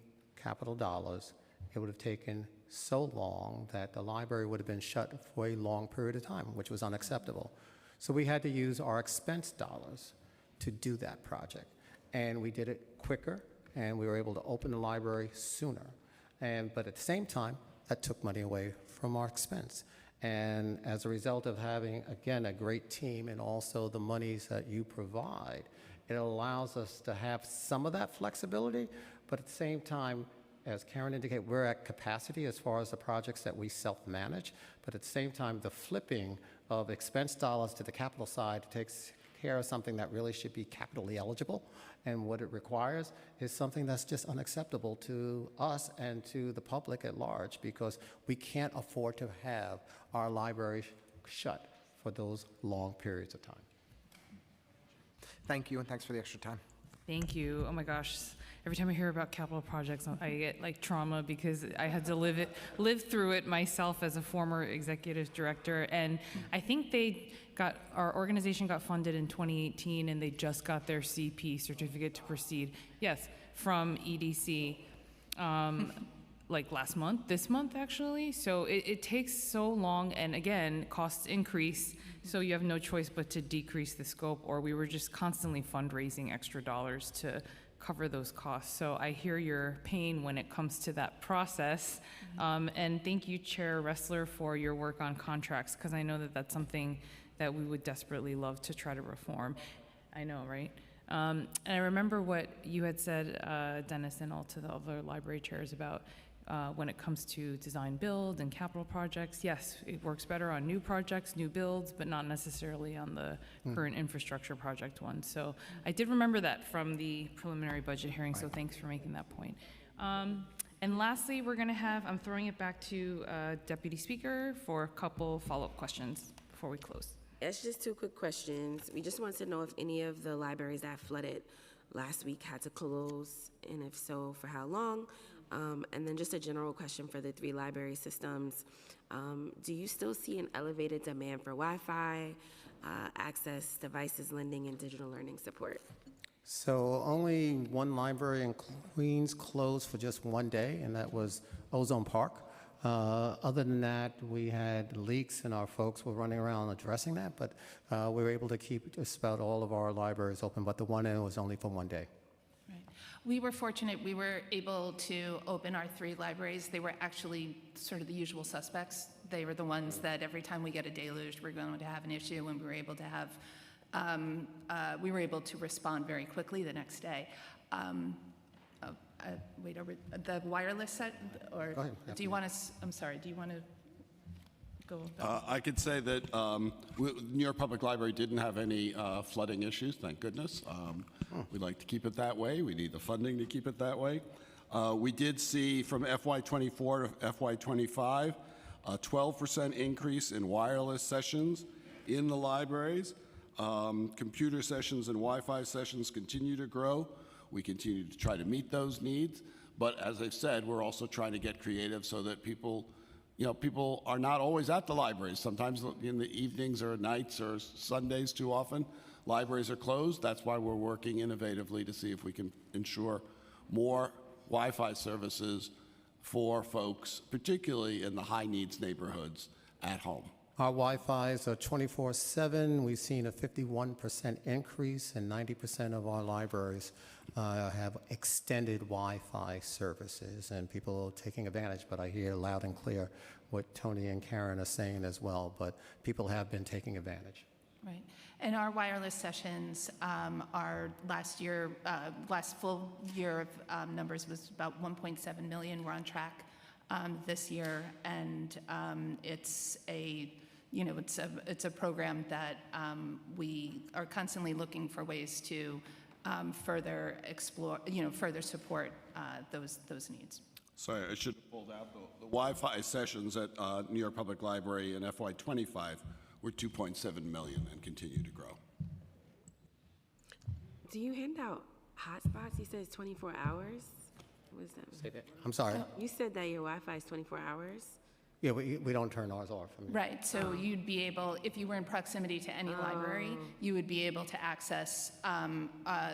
capital dollars, it would have taken so long that the library would have been shut for a long period of time, which was unacceptable. So we had to use our expense dollars to do that project. And we did it quicker, and we were able to open the library sooner. But at the same time, that took money away from our expense. And as a result of having, again, a great team and also the monies that you provide, it allows us to have some of that flexibility, but at the same time, as Karen indicated, we're at capacity as far as the projects that we self-manage, but at the same time, the flipping of expense dollars to the capital side takes care of something that really should be capitally eligible, and what it requires is something that's just unacceptable to us and to the public at large, because we can't afford to have our library shut for those long periods of time. Thank you, and thanks for the extra time. Thank you. Oh my gosh. Every time I hear about capital projects, I get like trauma because I had to live through it myself as a former executive director. And I think our organization got funded in 2018, and they just got their CP, certificate to proceed. Yes, from EDC, like this month actually. So it takes so long, and again, costs increase. So you have no choice but to decrease the scope, or we were just constantly fundraising extra dollars to cover those costs. So I hear your pain when it comes to that process. And thank you, Chair Ressler, for your work on contracts, because I know that that's something that we would desperately love to try to reform. I know, right? And I remember what you had said, Dennis, and all to the other library chairs about when it comes to design build and capital projects. Yes, it works better on new projects, new builds, but not necessarily on the current infrastructure project ones. So I did remember that from the preliminary budget hearing, so thanks for making that point. And lastly, I'm throwing it back to Deputy Speaker for a couple follow-up questions before we close. It's just two quick questions. We just wanted to know if any of the libraries that flooded last week had to close, and if so, for how long? And then just a general question for the 3 library systems. Do you still see an elevated demand for Wi-Fi, access, devices, lending, and digital learning support? So only one library in Queens closed for just one day, and that was Ozone Park. Other than that, we had leaks, and our folks were running around addressing that, but we were able to keep just about all of our libraries open, but the one end was only for one day. We were fortunate. We were able to open our 3 libraries. They were actually sort of the usual suspects. They were the ones that every time we get a deluge, we're going to have an issue, and we were able to respond very quickly the next day. Wait, over the wireless set, or Go ahead. do you want to? I'm sorry. Do you want to go? I could say that New York Public Library didn't have any flooding issues, thank goodness. We'd like to keep it that way. We need the funding to keep it that way. We did see from FY24 to FY25 a 12% increase in wireless sessions in the libraries. Computer sessions and Wi-Fi sessions continue to grow. We continue to try to meet those needs. But as I've said, we're also trying to get creative so that people are not always at the libraries. Sometimes in the evenings or nights or Sundays too often, libraries are closed. That's why we're working innovatively to see if we can ensure more Wi-Fi services for folks, particularly in the high-needs neighborhoods at home. Our Wi-Fi's are 24/7. We've seen a 51% increase, and 90% of our libraries have extended Wi-Fi services, and people are taking advantage. But I hear loud and clear what Tony and Karen are saying as well, but people have been taking advantage. Right. And our wireless sessions, our last full year of numbers was about 1.7 million. We're on track this year, and it's a it's a program that we are constantly looking for ways to further explore, further support those needs. Sorry, I should have pulled out the Wi-Fi sessions at New York Public Library in FY25 were 2.7 million and continue to grow. Do you hand out hotspots? You said it's 24 hours? What is that? Say that. I'm sorry. You said that your Wi-Fi is 24 hours? Yeah, we don't turn ours off. Right, so you'd be able, if you were in proximity to any library, you would be able to access the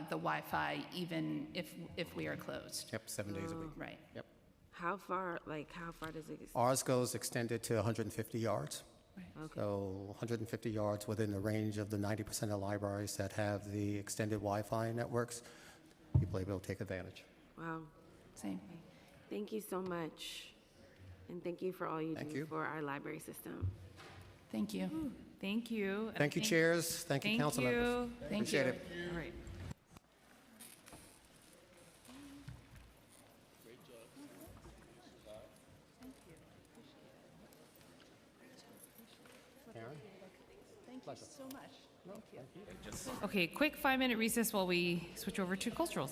Wi-Fi even if we are closed. Yep, 7 days a week. Right. Yep. How far does it? Ours goes extended to 150 yards. Right. Okay. So 150 yards within the range of the 90% of libraries that have the extended Wi-Fi networks. People are able to take advantage. Wow. Same. Thank you so much. And thank you for all you do for our library system. Thank you. Thank you. Thank you, chairs. Thank you, council members. Thank Appreciate you. it. All right. Thank you so much. Okay, quick 5-minute recess while we switch over to culturals.